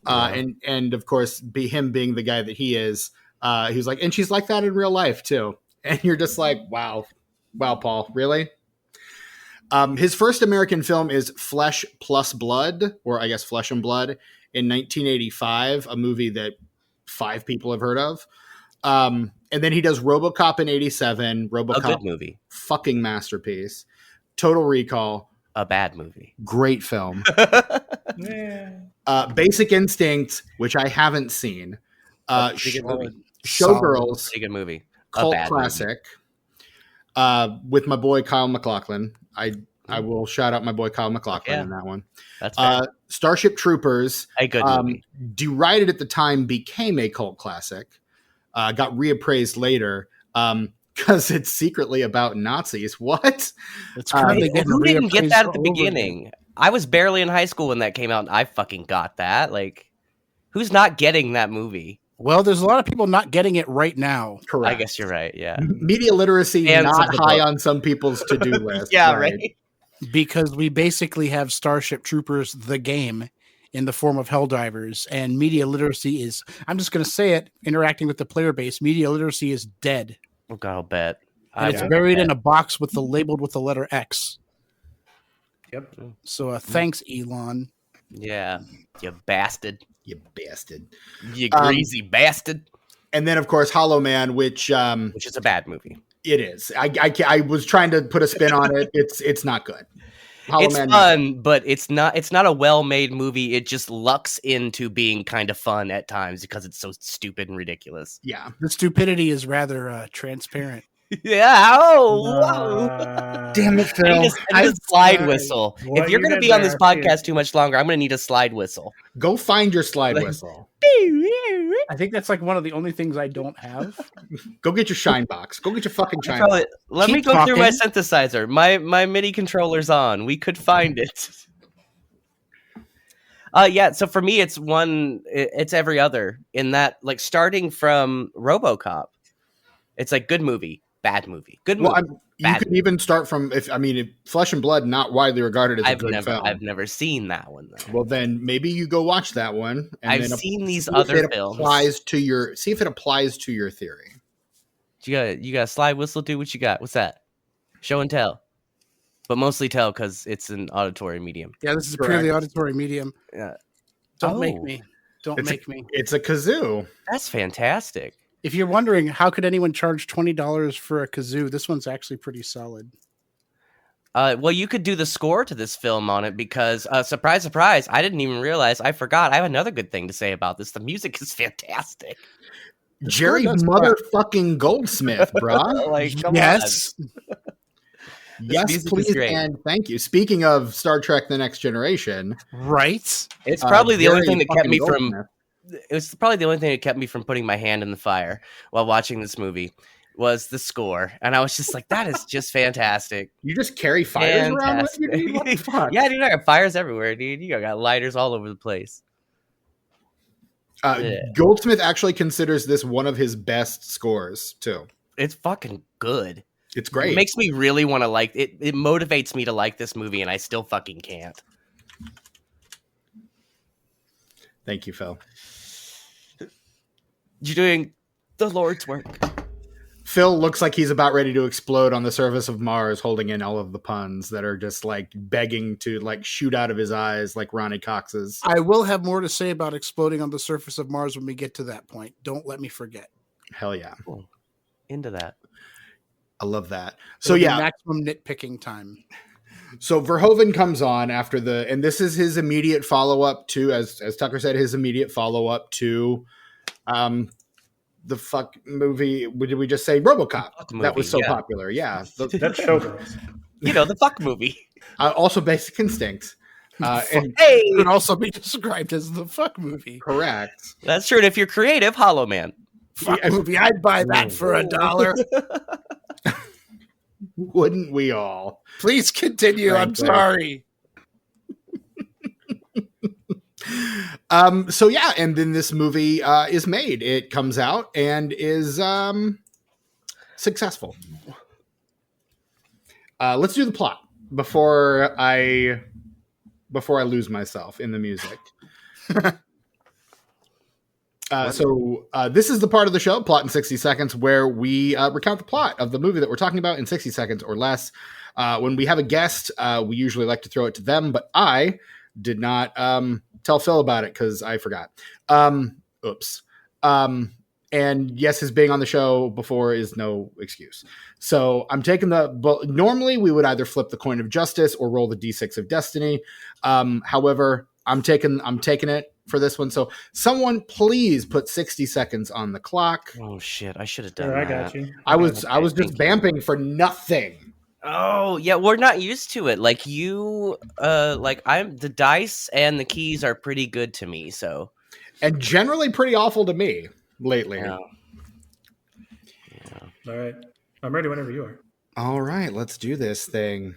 And of course, him being the guy that he is, he was like, and she's like that in real life too. And you're just like, wow, Paul, really? His first American film is Flesh Plus Blood, or I guess Flesh and Blood, in 1985, a movie that 5 people have heard of. And then he does RoboCop in '87. RoboCop, A good movie. Fucking masterpiece. Total Recall. A bad movie. Great film. Yeah. Basic Instinct, which I haven't seen. Pretty good movie. Showgirls. Pretty good movie. Cult classic. With my boy Kyle MacLachlan. I will shout out my boy Kyle MacLachlan in that one. That's fair. Starship Troopers. A good movie. Derided at the time, became a cult classic. Got reappraised later because it's secretly about Nazis. What? It's currently who didn't get that at the over beginning? I was barely in high school when that came out, and I fucking got that. Like, who's not getting that movie? Well, there's a lot of people not getting it right now. Correct. I guess you're right. Yeah. Media literacy And not high on some people's to-do list. Yeah, right. Because we basically have Starship Troopers, the game, in the form of Helldivers, and media literacy is, I'm just going to say it, interacting with the player base, media literacy is dead. Oh, God, I'll bet. And it's buried in a box labeled with the letter X. Yep. So thanks, Elon. Yeah. You bastard. You bastard. You greasy bastard. And then, of course, Hollow Man, which is a bad movie. It is. I was trying to put a spin on it. It's not good. It's fun, but it's not a well-made movie. It just lucks into being kind of fun at times because it's so stupid and ridiculous. Yeah. The stupidity is rather transparent. Yeah. Whoa. Damn it, Phil. I need a slide whistle. What If you're you going to did be on this there, podcast too much longer, I'm going to need a slide whistle. Go find your slide whistle. I think that's like one of the only things I don't have. Go get your shine box. Go get your fucking shine box. Let me go through my synthesizer. My MIDI controller's on. We could find it. Yeah, so for me it's every other in that, like, starting from RoboCop. It's like good movie, bad movie. Good movie. Well, you could even start from if Flesh and Blood, not widely regarded as a good film. I've never seen that one though. Well, then maybe you go watch that one. And I've seen these other films. See if it applies to your theory. You got a slide whistle, dude? What you got? What's that? Show and tell, but mostly tell because it's an auditory medium. Yeah, this is purely auditory medium. Yeah. Don't make me. It's a kazoo. That's fantastic. If you're wondering how could anyone charge $20 for a kazoo, this one's actually pretty solid. Well, you could do the score to this film on it because, surprise, surprise, I didn't even realize. I forgot. I have another good thing to say about this. The music is fantastic. Jerry motherfucking Goldsmith, bruh. Like, come yes. on. Yes, please, and thank you. Speaking of Star Trek: The Next Generation, right? It's probably the only thing that kept me from. It was probably the only thing that kept me from putting my hand in the fire while watching this movie was the score, and I was just like, "That is just fantastic." You just carry fires around with you, dude? What the fuck? Yeah, dude, I got fires everywhere, dude. You got lighters all over the place. Goldsmith actually considers this one of his best scores too. It's fucking good. It's great. It makes me really want to like it. It motivates me to like this movie, and I still fucking can't. Thank you, Phil. You're doing the Lord's work. Phil looks like he's about ready to explode on the surface of Mars, holding in all of the puns that are just like begging to like shoot out of his eyes like Ronnie Cox's. I will have more to say about exploding on the surface of Mars when we get to that point. Don't let me forget. Hell yeah. Cool. Into that. I love that. So yeah, maximum nitpicking time. So Verhoeven comes on after and this is his immediate follow-up to, as Tucker said, his immediate follow-up to the fuck movie. Did we just say RoboCop? That was so popular. Yeah. That's Showgirls. The fuck movie. Also Basic Instinct. And it could also be described as the fuck movie. Correct. That's true. And if you're creative, Hollow Man. Fuck movie. I'd buy that for $1. Wouldn't we all? Please continue. I'm sorry. So yeah, and then this movie is made. It comes out and is successful. Let's do the plot before I lose myself in the music. So this is the part of the show, Plot in 60 Seconds, where we recount the plot of the movie that we're talking about in 60 seconds or less. When we have a guest, we usually like to throw it to them, but I did not tell Phil about it because I forgot. Oops. And yes, his being on the show before is no excuse. So I'm taking normally we would either flip the coin of justice or roll the D6 of destiny. However, I'm taking it for this one. So someone please put 60 seconds on the clock. Oh shit, I should have done Sure, that. I got you. I was just vamping for nothing. Oh, yeah, we're not used to it. Like you I'm the dice and the keys are pretty good to me, so And generally pretty awful to me lately. yeah. All right. I'm ready whenever you are. All right, let's do this thing.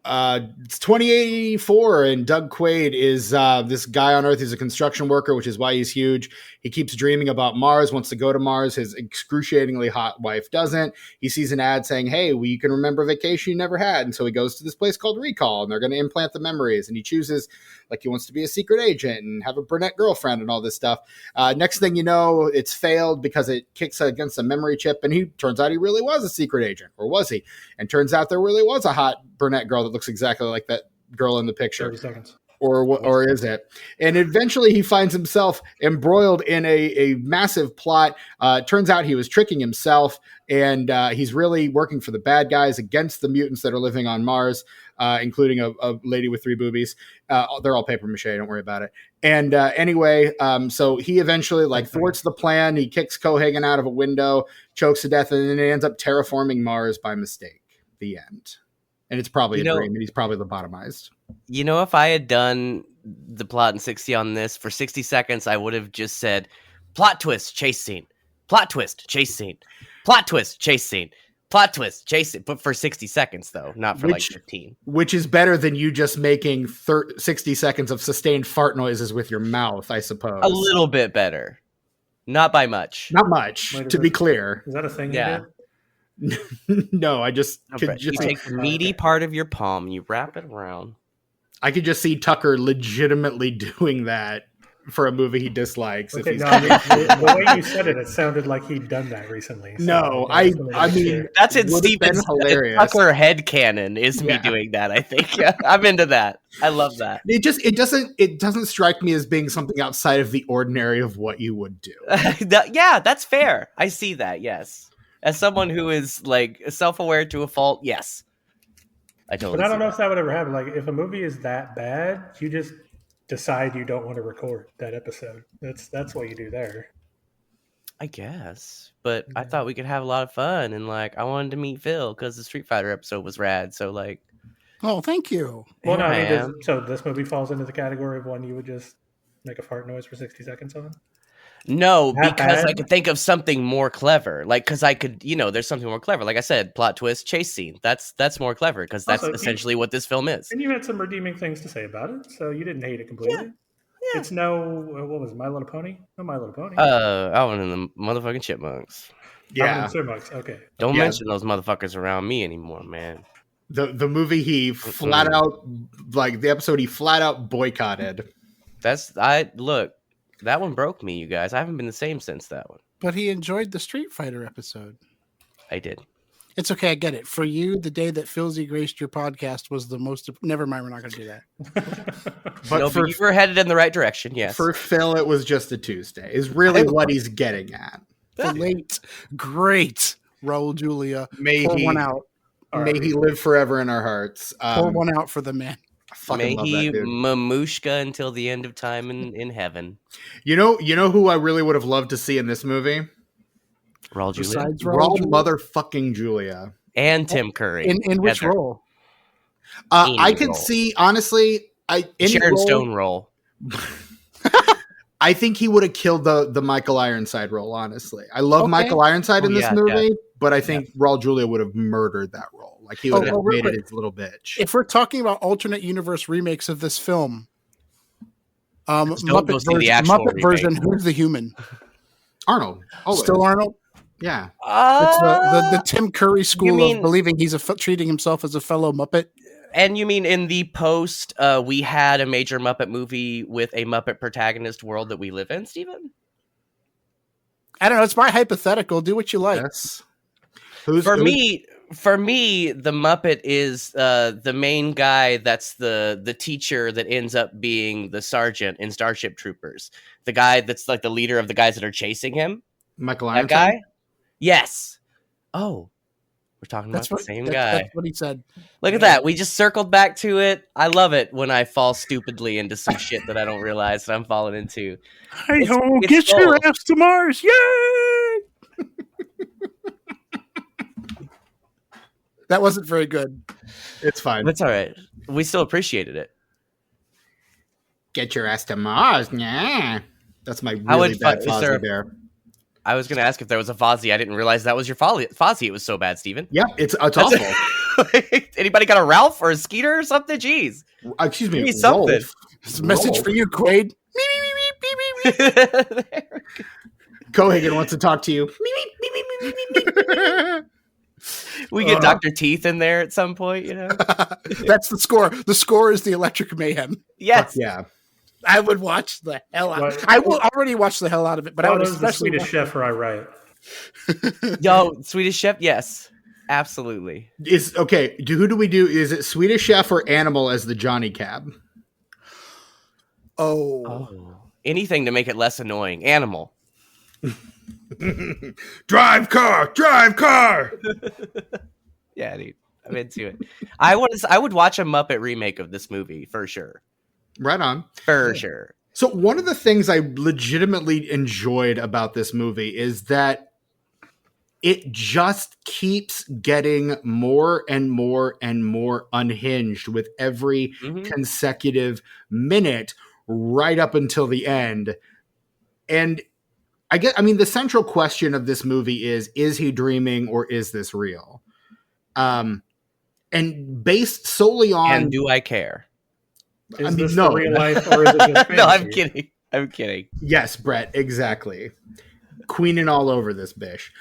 It's 2084, and Doug Quaid is this guy on Earth. He's a construction worker, which is why he's huge. He keeps dreaming about Mars, wants to go to Mars. His excruciatingly hot wife doesn't. He sees an ad saying, hey, well, you can remember a vacation you never had. And so he goes to this place called Recall, and they're going to implant the memories. And he chooses, like, he wants to be a secret agent and have a brunette girlfriend and all this stuff. Next thing you know, it's failed because it kicks against a memory chip, and he turns out he really was a secret agent, or was he? And turns out there really was a hot brunette girl that looks exactly like that girl in the picture. 30 seconds. Or is it? And eventually he finds himself embroiled in a massive plot. Turns out he was tricking himself, and he's really working for the bad guys against the mutants that are living on Mars, including a lady with 3 boobies. They're all paper mache. Don't worry about it. And anyway, so he eventually thwarts the plan. He kicks Cohagen out of a window, chokes to death, and then he ends up terraforming Mars by mistake. The end. And it's probably a dream, and he's probably lobotomized. You know, if I had done the plot in 60 on this for 60 seconds, I would have just said, plot twist, chase scene. Plot twist, chase scene. Plot twist, chase scene. Plot twist, chase scene. But for 60 seconds, though, not for 15. Which is better than you just making 60 seconds of sustained fart noises with your mouth, I suppose. A little bit better. Not by much. Not much, to be clear. Is that a thing? Yeah. No, I just you take the meaty part of your palm, you wrap it around. I could just see Tucker legitimately doing that for a movie he dislikes. Okay, the way you said it, it sounded like he'd done that recently. So no, I mean that's in Steven's Tucker headcanon is me doing that. I think I'm into that. I love that. It doesn't strike me as being something outside of the ordinary of what you would do. Yeah, that's fair. I see that. Yes. As someone who is self-aware to a fault, yes, I totally. But I don't know if that would ever happen. Like, if a movie is that bad, you just decide you don't want to record that episode. That's what you do there. I guess, but I thought we could have a lot of fun, and I wanted to meet Phil because the Street Fighter episode was rad. So oh, thank you. Well, no, I mean, so this movie falls into the category of one you would just make a fart noise for 60 seconds on. No, because I could think of something more clever. Because I could, there's something more clever. Like I said, plot twist, chase scene. That's more clever because that's essentially what this film is. And you had some redeeming things to say about it, so you didn't hate it completely. Yeah. It's what was it, My Little Pony? No, My Little Pony. Alvin and the motherfucking Chipmunks. Yeah. Chipmunks. Okay. Don't mention those motherfuckers around me anymore, man. The movie he flat out, the episode he flat out boycotted. That one broke me, you guys. I haven't been the same since that one. But he enjoyed the Street Fighter episode. I did. It's okay. I get it. For you, the day that Philzy graced your podcast was the most... Never mind. We're not going to do that. but you were headed in the right direction, yes. For Phil, it was just a Tuesday, is really what he's getting at. The late, great Raul Julia. May he live forever in our hearts. Pour one out for the man. May he mamushka until the end of time in heaven. You know who I really would have loved to see in this movie? Raul Julia. Raul motherfucking Julia. And Tim Curry. In which role? I could see, honestly, Sharon Stone role. I think he would have killed the Michael Ironside role, honestly. I love Michael Ironside in this movie, but I think Raul Julia would have murdered that role. He would have made it his little bitch. If we're talking about alternate universe remakes of this film, Muppet version, who's the human? Arnold. Always. Still Arnold? Yeah. It's the Tim Curry school of believing he's treating himself as a fellow Muppet. And you mean in the post, we had a major Muppet movie with a Muppet protagonist world that we live in, Steven? I don't know. It's my hypothetical. Do what you like. Yes. For me, the Muppet is the main guy that's the teacher that ends up being the sergeant in Starship Troopers. The guy that's the leader of the guys that are chasing him. Michael That Ironton? guy? Yes. Oh, we're talking about the same guy. That's what he said. Look at that. We just circled back to it. I love it when I fall stupidly into some shit that I don't realize that I'm falling into. Hey ho, get your ass to Mars. Yay! That wasn't very good. It's fine. That's all right. We still appreciated it. Get your ass to Mars. Yeah. That's my really bad Fozzie Bear. I was going to ask if there was a Fozzie. I didn't realize that was your Fozzie. It was so bad, Steven. Yeah, it's awful. Anybody got a Ralph or a Skeeter or something? Jeez. Excuse me. Give me something. It's a message for you, Quaid. Cohagen wants to talk to you. We get Dr. Teeth in there at some point, you know? That's the score. The score is the Electric Mayhem. Yes. Yeah. I would watch the hell out of it. I will already watch the hell out of it, but I would especially the Swedish Chef where I write. Yo, Swedish Chef, yes. Absolutely. Who do we do? Is it Swedish Chef or Animal as the Johnny Cab? Oh. Anything to make it less annoying. Animal. Drive car. Yeah, dude. I'm into it. I would watch a Muppet remake of this movie for sure. Right on. For sure. So one of the things I legitimately enjoyed about this movie is that it just keeps getting more and more and more unhinged with every consecutive minute right up until the end. And the central question of this movie is he dreaming or is this real? And based solely on... And do I care? Is this the real life or is it just fantasy? No, I'm kidding. Yes, Brett, exactly. Queening all over this bish.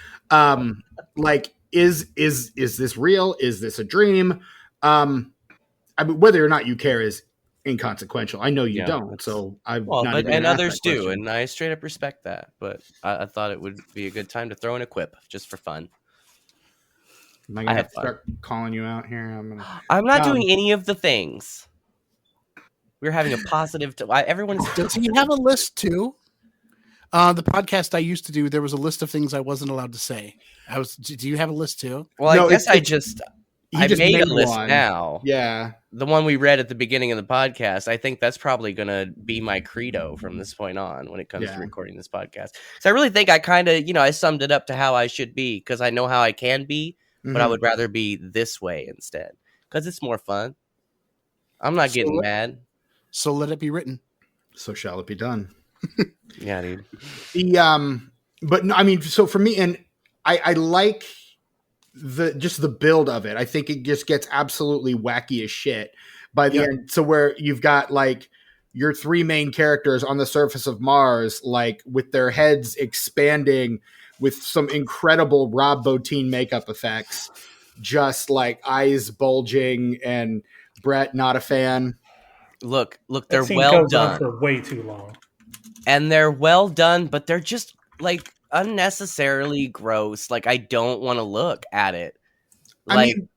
Is this real? Is this a dream? Whether or not you care is inconsequential. I know you don't, so and others do, and I straight up respect that. But I thought it would be a good time to throw in a quip just for fun. Am I gonna have to start calling you out here? I'm not doing any of the things. We're having a positive. Everyone's. Does he have a list too? The podcast I used to do, there was a list of things I wasn't allowed to say. Do you have a list too? Well, no, I guess I made a list now. Yeah. The one we read at the beginning of the podcast. I think that's probably going to be my credo from this point on when it comes to recording this podcast. So I really think I kind of, I summed it up to how I should be because I know how I can be, but I would rather be this way instead because it's more fun. I'm not getting mad. So let it be written. So shall it be done. Yeah, dude. But no, so for me, and I like the build of it. I think it just gets absolutely wacky as shit by the end. So where you've got your three main characters on the surface of Mars, with their heads expanding with some incredible Rob Bottin makeup effects, just eyes bulging, and Brett, not a fan. Look, they're well done. For way too long. And they're well done, but they're just unnecessarily gross. I don't want to look at it.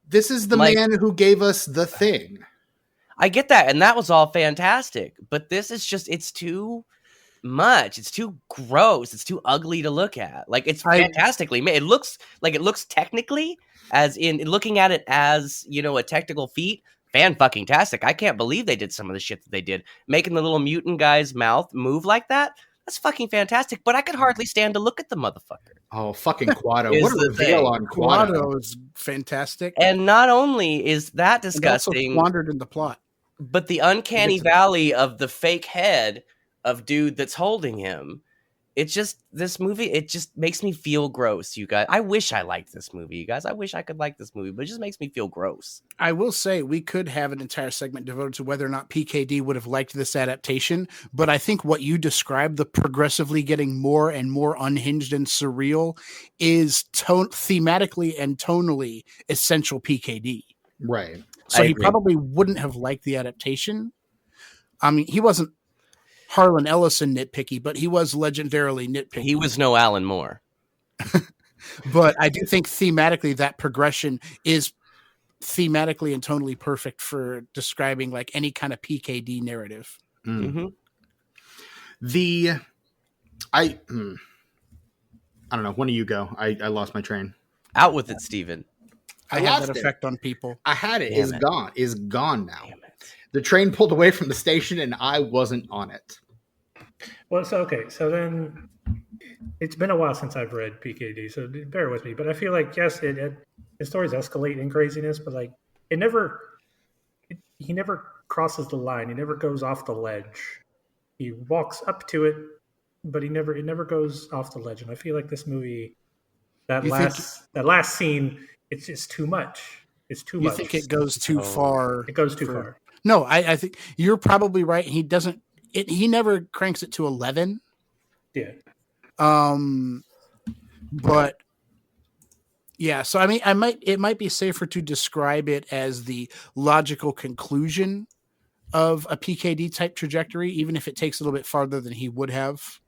This is the man who gave us The Thing. I get that, and that was all fantastic. But this is it's too much. It's too gross. It's too ugly to look at. It's fantastically made. It looks technically, as in looking at it as, a technical feat. Fan-fucking-tastic. I can't believe they did some of the shit that they did. Making the little mutant guy's mouth move like that, that's fucking fantastic, but I could hardly stand to look at the motherfucker. Oh, fucking Quado. What a reveal on Quado. Quado is fantastic. And not only is that disgusting... He also wandered in the plot. But the uncanny valley of the fake head of dude that's holding him, this movie, it just makes me feel gross, you guys. I wish I liked this movie, you guys. I wish I could like this movie, but it just makes me feel gross. I will say we could have an entire segment devoted to whether or not PKD would have liked this adaptation, but I think what you described, the progressively getting more and more unhinged and surreal, is thematically and tonally essential PKD. Right. So he probably wouldn't have liked the adaptation. I mean, he wasn't Harlan Ellison nitpicky, but he was legendarily nitpicky. He was no Alan Moore. But I do think thematically that progression is thematically and tonally perfect for describing any kind of PKD narrative. I don't know. One of you go. I lost my train. Out with it, Steven. I have that effect on people. I had it. Damn it. Gone. Is gone now. Damn it. The train pulled away from the station, and I wasn't on it. Well, so then it's been a while since I've read PKD, so bear with me. But I feel like yes, the stories escalate in craziness, but like he never crosses the line. He never goes off the ledge. He walks up to it, but it never goes off the ledge. And I feel like this movie, that last scene, it's just too much. It's too much. You think it goes too far? It goes too far. No, I think you're probably right. He doesn't. He never cranks it to 11. Yeah. But yeah. So I mean, it might be safer to describe it as the logical conclusion of a PKD type trajectory, even if it takes a little bit farther than he would have.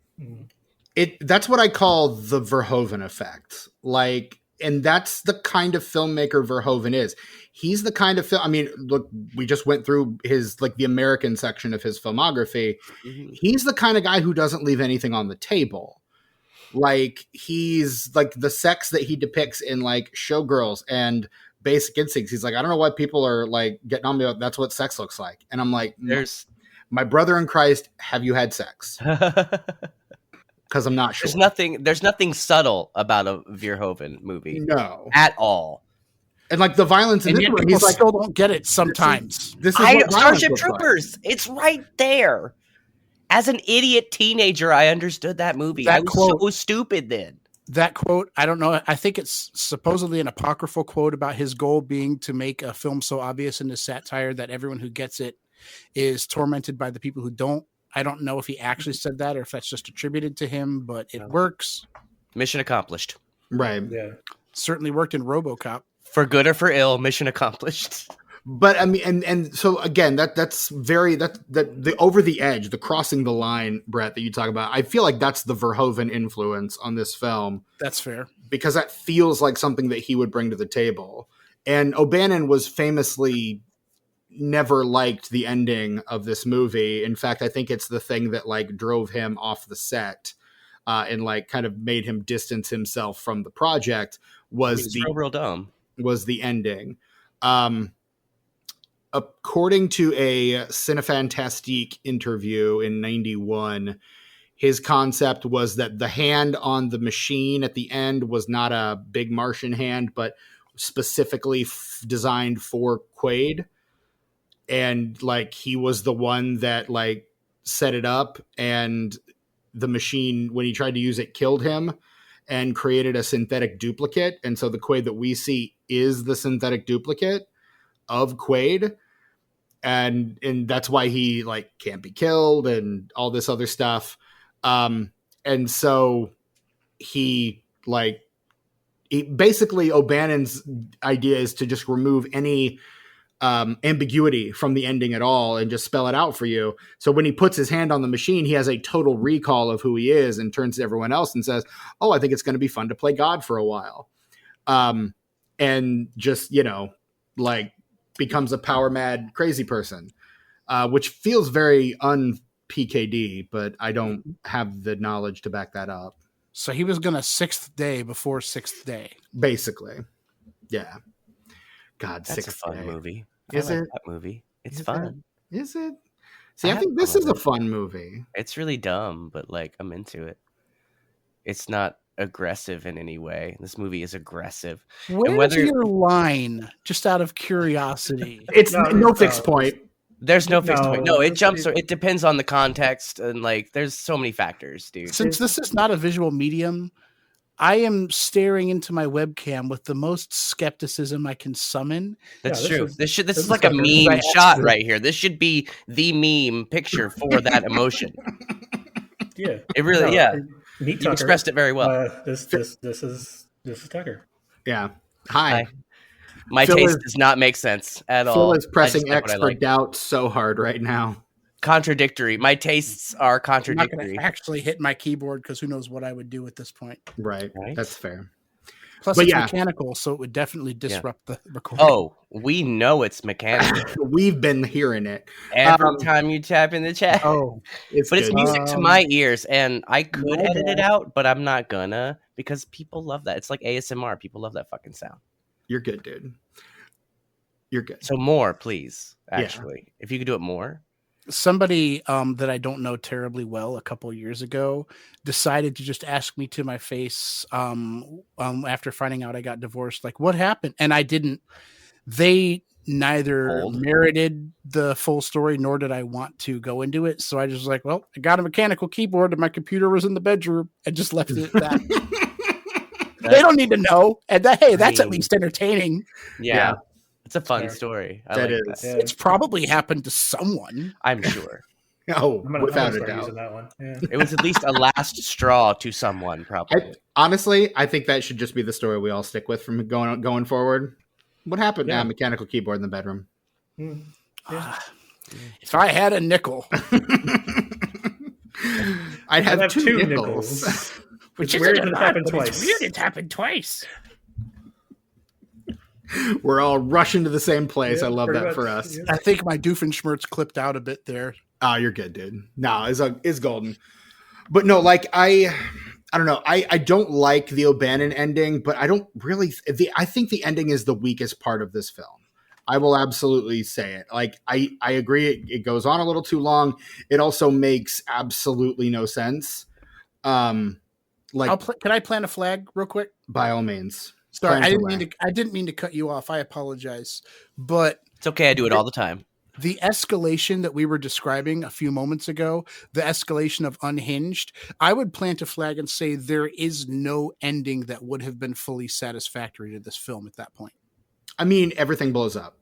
That's what I call the Verhoeven effect. Like, and that's the kind of filmmaker Verhoeven is. He's the kind of film. I mean, look, we just went through his, like, the American section of his filmography. Mm-hmm. He's the kind of guy who doesn't leave anything on the table. Like, he's like the sex that he depicts in like Showgirls and Basic Instincts. He's like, I don't know why people are like getting on me about that's what sex looks like. And I'm like, there's my brother in Christ, have you had sex? Because I'm not sure. There's nothing subtle about a Verhoeven movie. No. At all. And like the violence in this movie, he's like, still don't get it sometimes. This is Starship Troopers. Like. It's right there. As an idiot teenager, I understood that movie. I was so stupid then. That quote, I don't know. I think it's supposedly an apocryphal quote about his goal being to make a film so obvious in the satire that everyone who gets it is tormented by the people who don't. I don't know if he actually said that or if that's just attributed to him, but it works. Mission accomplished. Right. Yeah. Certainly worked in RoboCop. For good or for ill, mission accomplished. But I mean, and so again, that's the over the edge, the crossing the line, Brett, that you talk about. I feel like that's the Verhoeven influence on this film. That's fair. Because that feels like something that he would bring to the table. And O'Bannon was famously never liked the ending of this movie. In fact, I think it's the thing that like drove him off the set and like kind of made him distance himself from the project was real dumb. Was the ending. According to a Cinefantastique interview in 91, his concept was that the hand on the machine at the end was not a big Martian hand, but specifically designed for Quaid. And like, he was the one that like set it up, and the machine, when he tried to use it, killed him and created a synthetic duplicate. And so the Quaid that we see is the synthetic duplicate of Quaid. And that's why he like can't be killed and all this other stuff. And so he basically O'Bannon's idea is to just remove any ambiguity from the ending at all and just spell it out for you. So when he puts his hand on the machine, he has a total recall of who he is and turns to everyone else and says, oh, I think it's going to be fun to play God for a while. And just, like becomes a power mad crazy person, which feels very un-PKD, but I don't have the knowledge to back that up. So he was going to Sixth Day before Sixth Day. Basically. Yeah. God, that's Sixth a fun Day. Movie. Is I like it? that movie. It's Is fun. Is it? See, I think this is a fun movie. It's really dumb, but like I'm into it. It's not aggressive in any way. This movie is aggressive. Where's your line? Just out of curiosity. It's no fixed point. There's no fixed point. No, it jumps. It depends on the context, and like there's so many factors, dude. Since this is not a visual medium, I am staring into my webcam with the most skepticism I can summon. That's true. This is like a meme shot right here. This should be the meme picture for that emotion. Yeah, it really. Yeah, you expressed it very well. This is Tucker. Yeah. Hi. My taste does not make sense at all. Phil is pressing X for doubt so hard right now. Contradictory. My tastes are contradictory. I'm not going to actually hit my keyboard because who knows what I would do at this point. Right. That's fair. Plus, it's mechanical, so it would definitely disrupt the recording. Oh, we know it's mechanical. We've been hearing it. Every time you tap in the chat. Oh, it's music to my ears, and I could edit it out, but I'm not gonna because people love that. It's like ASMR. People love that fucking sound. You're good, dude. You're good. So more, please. Actually, if you could do it more. Somebody that I don't know terribly well a couple years ago decided to just ask me to my face after finding out I got divorced, like, what happened? And I didn't. They neither merited the full story nor did I want to go into it. So I just was like, well, I got a mechanical keyboard and my computer was in the bedroom and just left it at that. They don't need to know. And that's at least entertaining. Yeah. It's a fun story. I like that. Yeah. It's probably happened to someone. I'm sure. Without a doubt. That one. Yeah. It was at least a last straw to someone, probably. Honestly, I think that should just be the story we all stick with from going forward. What happened? Yeah, mechanical keyboard in the bedroom. Yeah. If I had a nickel, I'd have two nickels. Which is weird that it happened twice. It's weird it happened twice. We're all rushing to the same place. I love that for us. I think my Doofenshmirtz clipped out a bit there. Oh, you're good, dude. No, it's golden. But no, like I don't know. I don't like the O'Bannon ending, but I don't really. I think the ending is the weakest part of this film. I will absolutely say it. Like I agree. It goes on a little too long. It also makes absolutely no sense. Can I plant a flag real quick? By all means. Sorry, I didn't mean to cut you off. I apologize. But it's okay. I do it all the time. The escalation that we were describing a few moments ago, the escalation of Unhinged, I would plant a flag and say there is no ending that would have been fully satisfactory to this film at that point. I mean, everything blows up.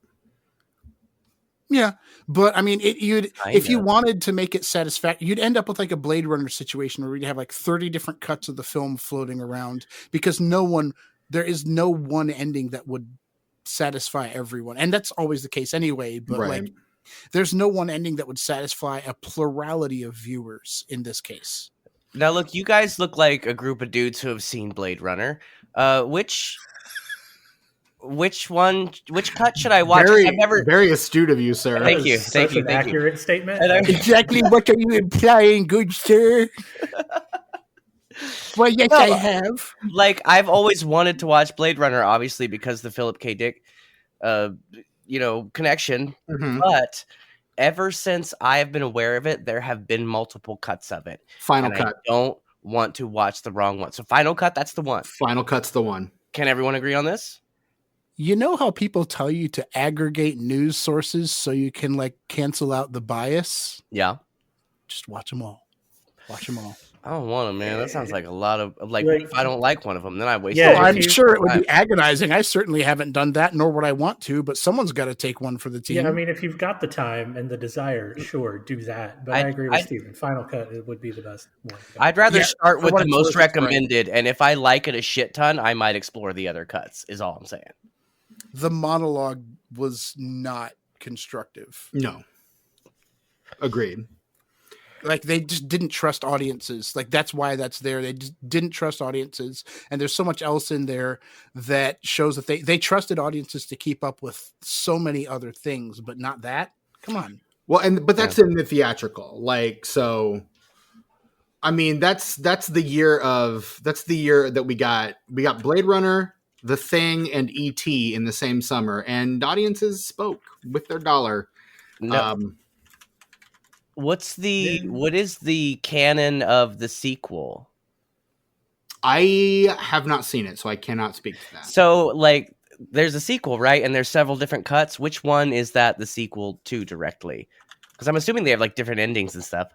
Yeah, but I mean, if you wanted to make it satisfactory, you'd end up with like a Blade Runner situation where you'd have like 30 different cuts of the film floating around because there is no one ending that would satisfy everyone. And that's always the case anyway, but like there's no one ending that would satisfy a plurality of viewers in this case. Now look, you guys look like a group of dudes who have seen Blade Runner. Which cut should I watch? Very astute of you, sir. Thank you. Such an accurate statement. Exactly what are you implying, good sir? Well, yes, I have. Like, I've always wanted to watch Blade Runner, obviously, because the Philip K. Dick, connection. Mm-hmm. But ever since I have been aware of it, there have been multiple cuts of it. Final cut. I don't want to watch the wrong one. So Final Cut, that's the one. Final Cut's the one. Can everyone agree on this? You know how people tell you to aggregate news sources so you can like cancel out the bias? Yeah. Just watch them all. Watch them all. I don't want them, man. That sounds like a lot of like. If I don't like one of them, then I waste. Yeah, I'm sure it would be agonizing. I certainly haven't done that, nor would I want to. But someone's got to take one for the team. Yeah, I mean, if you've got the time and the desire, sure, do that. But I agree with Steven. Final Cut it would be the best one. I'd rather start with the most recommended, and if I like it a shit ton, I might explore the other cuts. Is all I'm saying. The monologue was not constructive. No. Agreed. Like they just didn't trust audiences. Like that's why that's there. They just didn't trust audiences. And there's so much else in there that shows that they trusted audiences to keep up with so many other things, but not that. Come on. Well, but that's in the theatrical. Like, so I mean, that's the year that we got Blade Runner, The Thing, and E.T. in the same summer, and audiences spoke with their dollar. No. What is the canon of the sequel? I have not seen it, so I cannot speak to that. So, like, there's a sequel, right? And there's several different cuts. Which one is that the sequel to directly? Because I'm assuming they have like different endings and stuff.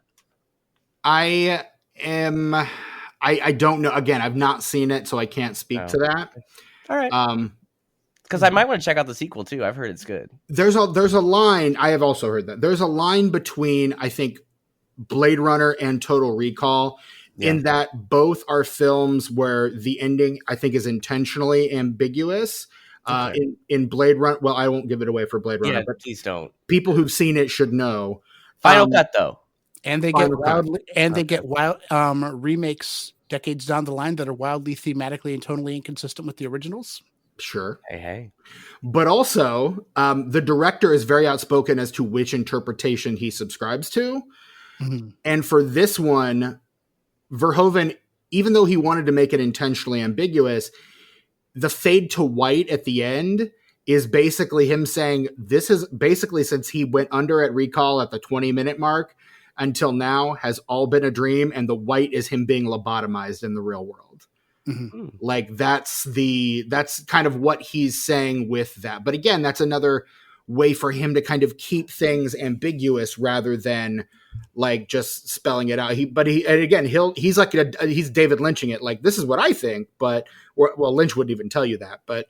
I don't know. Again, I've not seen it, so I can't speak to that. All right. Because I might want to check out the sequel too. I've heard it's good. There's a line. I have also heard that there's a line between, I think, Blade Runner and Total Recall, in that both are films where the ending, I think, is intentionally ambiguous. Okay. In Blade Runner, well, I won't give it away for Blade Runner, but please don't. People who've seen it should know. Final Cut, though, and they get wild remakes decades down the line that are wildly thematically and tonally inconsistent with the originals. Sure. Hey. But also, the director is very outspoken as to which interpretation he subscribes to. Mm-hmm. And for this one, Verhoeven even though he wanted to make it intentionally ambiguous, the fade to white at the end is basically him saying, this is basically, since he went under at recall at the 20-minute mark until now, has all been a dream, and the white is him being lobotomized in the real world. Mm-hmm. Like that's kind of what he's saying with that. But again, that's another way for him to kind of keep things ambiguous rather than like just spelling it out. He's David Lynching it. Like, this is what I think, but Lynch wouldn't even tell you that, but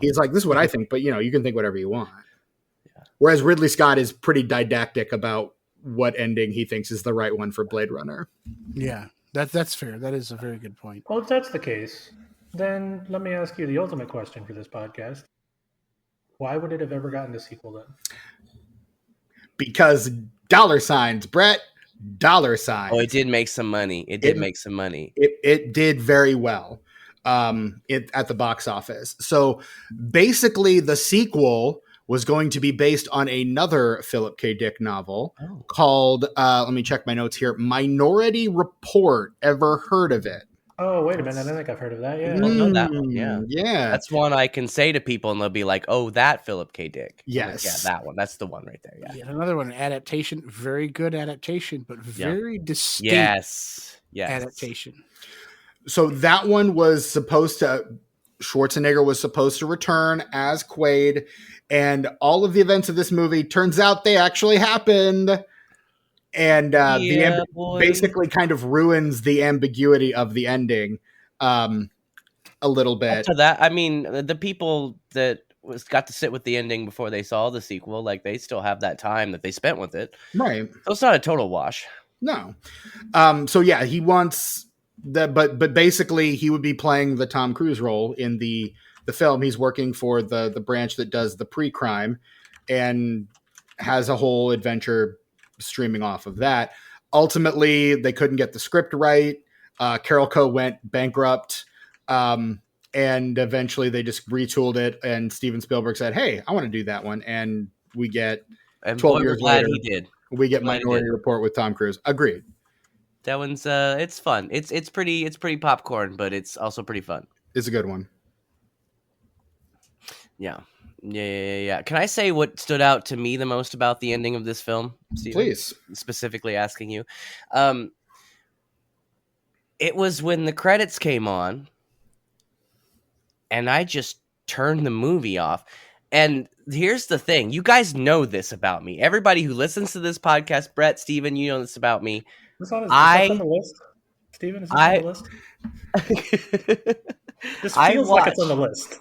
he's like, this is what I think, but you can think whatever you want. Yeah. Whereas Ridley Scott is pretty didactic about what ending he thinks is the right one for Blade Runner. Yeah. That's fair. That is a very good point. Well, if that's the case, then let me ask you the ultimate question for this podcast. Why would it have ever gotten a sequel then? Because $signs, Brett. $signs. Oh, it did make some money. It did very well at the box office. So basically the sequel was going to be based on another Philip K. Dick novel called, let me check my notes here, Minority Report. Ever heard of it? Oh, wait a minute. I think I've heard of that. Yeah. I know that one. Yeah. Yeah. That's one I can say to people and they'll be like, oh, that Philip K. Dick. Yes. Like, yeah, that one. That's the one right there. Yeah. Another one, adaptation. Very good adaptation, but very distinct yes. adaptation. So that one was Schwarzenegger was supposed to return as Quaid, and all of the events of this movie, turns out they actually happened. And basically kind of ruins the ambiguity of the ending a little bit. To that, I mean, the people that got to sit with the ending before they saw the sequel, like they still have that time that they spent with it. Right. So it's not a total wash. No. So yeah, he wants that, but basically he would be playing the Tom Cruise role in the film. He's working for the branch that does the pre-crime and has a whole adventure streaming off of that. Ultimately, they couldn't get the script right. Carol Co. went bankrupt. And eventually they just retooled it. And Steven Spielberg said, hey, I want to do that one. And we get 12 years later, he did. We get Minority Report with Tom Cruise. Agreed. That one's it's fun. It's pretty popcorn, but it's also pretty fun. It's a good one. Yeah. Can I say what stood out to me the most about the ending of this film, Steven? Please. Specifically asking you. It was when the credits came on, and I just turned the movie off. And here's the thing. You guys know this about me. Everybody who listens to this podcast, Brett, Steven, you know this about me. Is this on the list? Steven, is this on the list? This feels like it's on the list.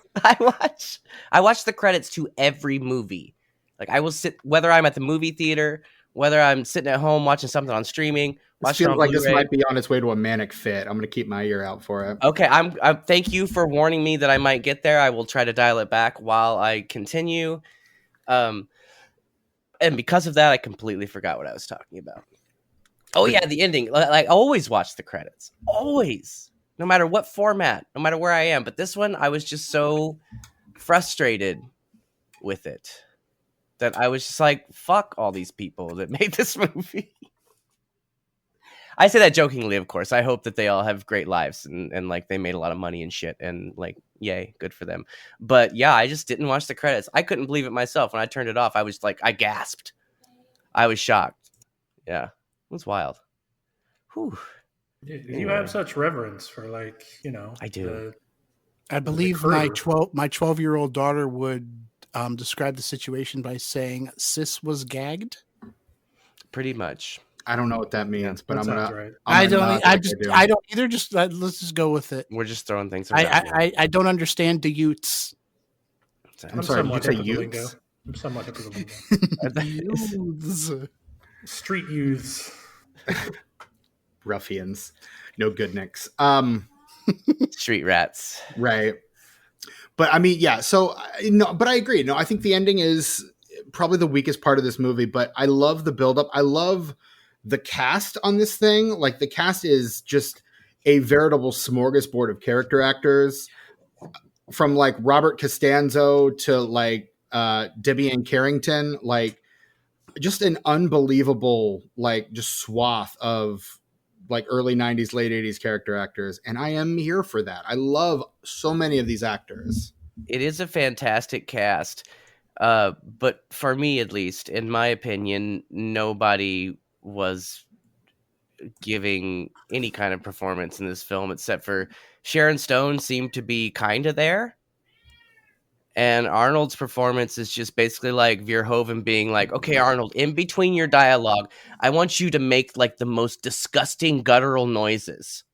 I watch the credits to every movie. Like I will sit, whether I'm at the movie theater, whether I'm sitting at home watching something on streaming. It feels like this might be on its way to a manic fit. I'm going to keep my ear out for it. Okay, I'm thank you for warning me that I might get there. I will try to dial it back while I continue. And because of that, I completely forgot what I was talking about. Oh yeah, the ending. Like I always watch the credits. Always. No matter what format, no matter where I am. But this one, I was just so frustrated with it that I was just like, fuck all these people that made this movie. I say that jokingly, of course. I hope that they all have great lives and like they made a lot of money and shit and like, yay, good for them. But yeah, I just didn't watch the credits. I couldn't believe it myself. When I turned it off, I was like, I gasped. I was shocked. Yeah, it was wild. Whew. You have such reverence for, like, I do. I believe my 12-year-old daughter would describe the situation by saying sis was gagged. Pretty much. I don't know what that means, but I'm gonna. Right. I don't either. Just let's just go with it. We're just throwing things around. I don't understand the Utes. I'm sorry. Did you say Utes? I'm somewhat up to the lingo. Street youths. Ruffians, no good nicks. Street rats, right? But I mean, yeah. So no, but I agree. No, I think the ending is probably the weakest part of this movie. But I love the buildup. I love the cast on this thing. Like the cast is just a veritable smorgasbord of character actors, from like Robert Costanzo to like Debbie Ann Carrington. Like just an unbelievable like just swath of like early 90s, late 80s character actors. And I am here for that. I love so many of these actors. It is a fantastic cast. But for me, at least, in my opinion, nobody was giving any kind of performance in this film except for Sharon Stone seemed to be kind of there. And Arnold's performance is just basically like Verhoeven being like, okay, Arnold, in between your dialogue, I want you to make like the most disgusting guttural noises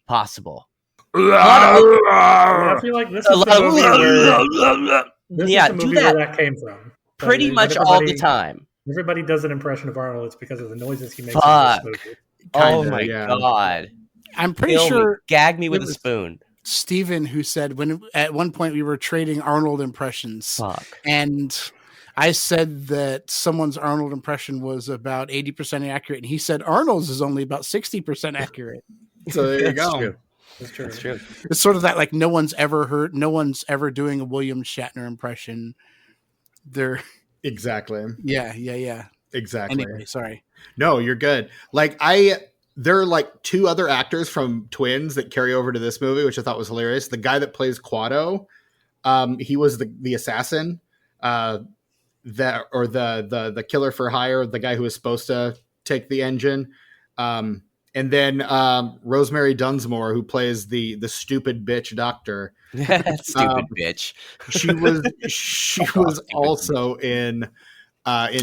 possible. I feel like this is the movie where that came from. Pretty much all the time. Everybody does an impression of Arnold. It's because of the noises he makes. Fuck. In this movie. Oh my God. I'm pretty sure. Gag me with a spoon. Steven, who said when at one point we were trading Arnold impressions. Fuck. And I said that someone's Arnold impression was about 80% accurate. And he said Arnold's is only about 60% accurate. So there you go. True. That's true. It's sort of that like no one's ever doing a William Shatner impression. They're exactly. Yeah. Exactly. Anyway, sorry. No, you're good. Like there are like two other actors from Twins that carry over to this movie, which I thought was hilarious. The guy that plays Quado, he was the assassin, the killer for hire, the guy who was supposed to take the engine. And then Rosemary Dunsmore, who plays the stupid bitch doctor. Stupid bitch. She was also in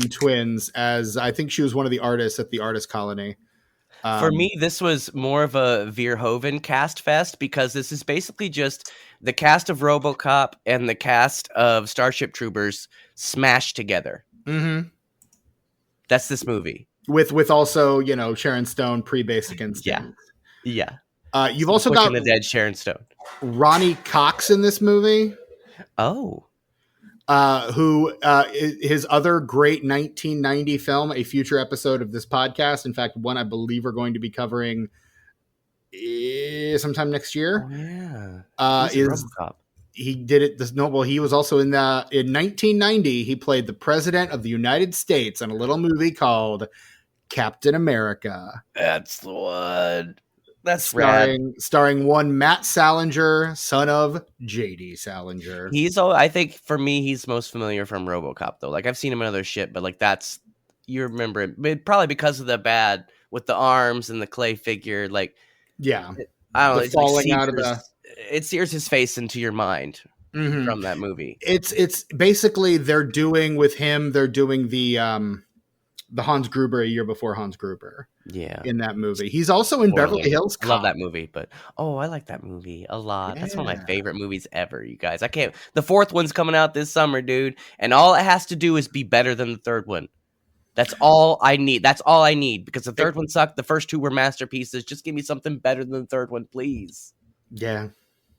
Twins as I think she was one of the artists at the artist colony. For me, this was more of a Verhoeven cast fest because this is basically just the cast of RoboCop and the cast of Starship Troopers smashed together. Mm-hmm. That's this movie. With also, Sharon Stone pre-Basic Instinct. Yeah. You've also got the dead Sharon Stone. Ronnie Cox in this movie. Oh. Who his other great 1990 film, a future episode of this podcast. In fact, one I believe we're going to be covering sometime next year. Oh, yeah. Is RoboCop. He did it. He was also in 1990. He played the president of the United States in a little movie called Captain America. That's the one. That's starring one Matt Salinger, son of J.D. Salinger. I think for me, he's most familiar from RoboCop though. Like I've seen him in other shit, but like you remember it probably because of the bad with the arms and the clay figure. Like, yeah, I don't know. It's falling like out of it sears his face into your mind from that movie. It's basically they're doing the Hans Gruber a year before Hans Gruber. Yeah. In that movie. He's also in Beverly Hills Cop. I love that movie, but I like that movie a lot. Yeah. That's one of my favorite movies ever, you guys. The fourth one's coming out this summer, dude, and all it has to do is be better than the third one. That's all I need. That's all I need because the third one sucked. The first two were masterpieces. Just give me something better than the third one, please. Yeah.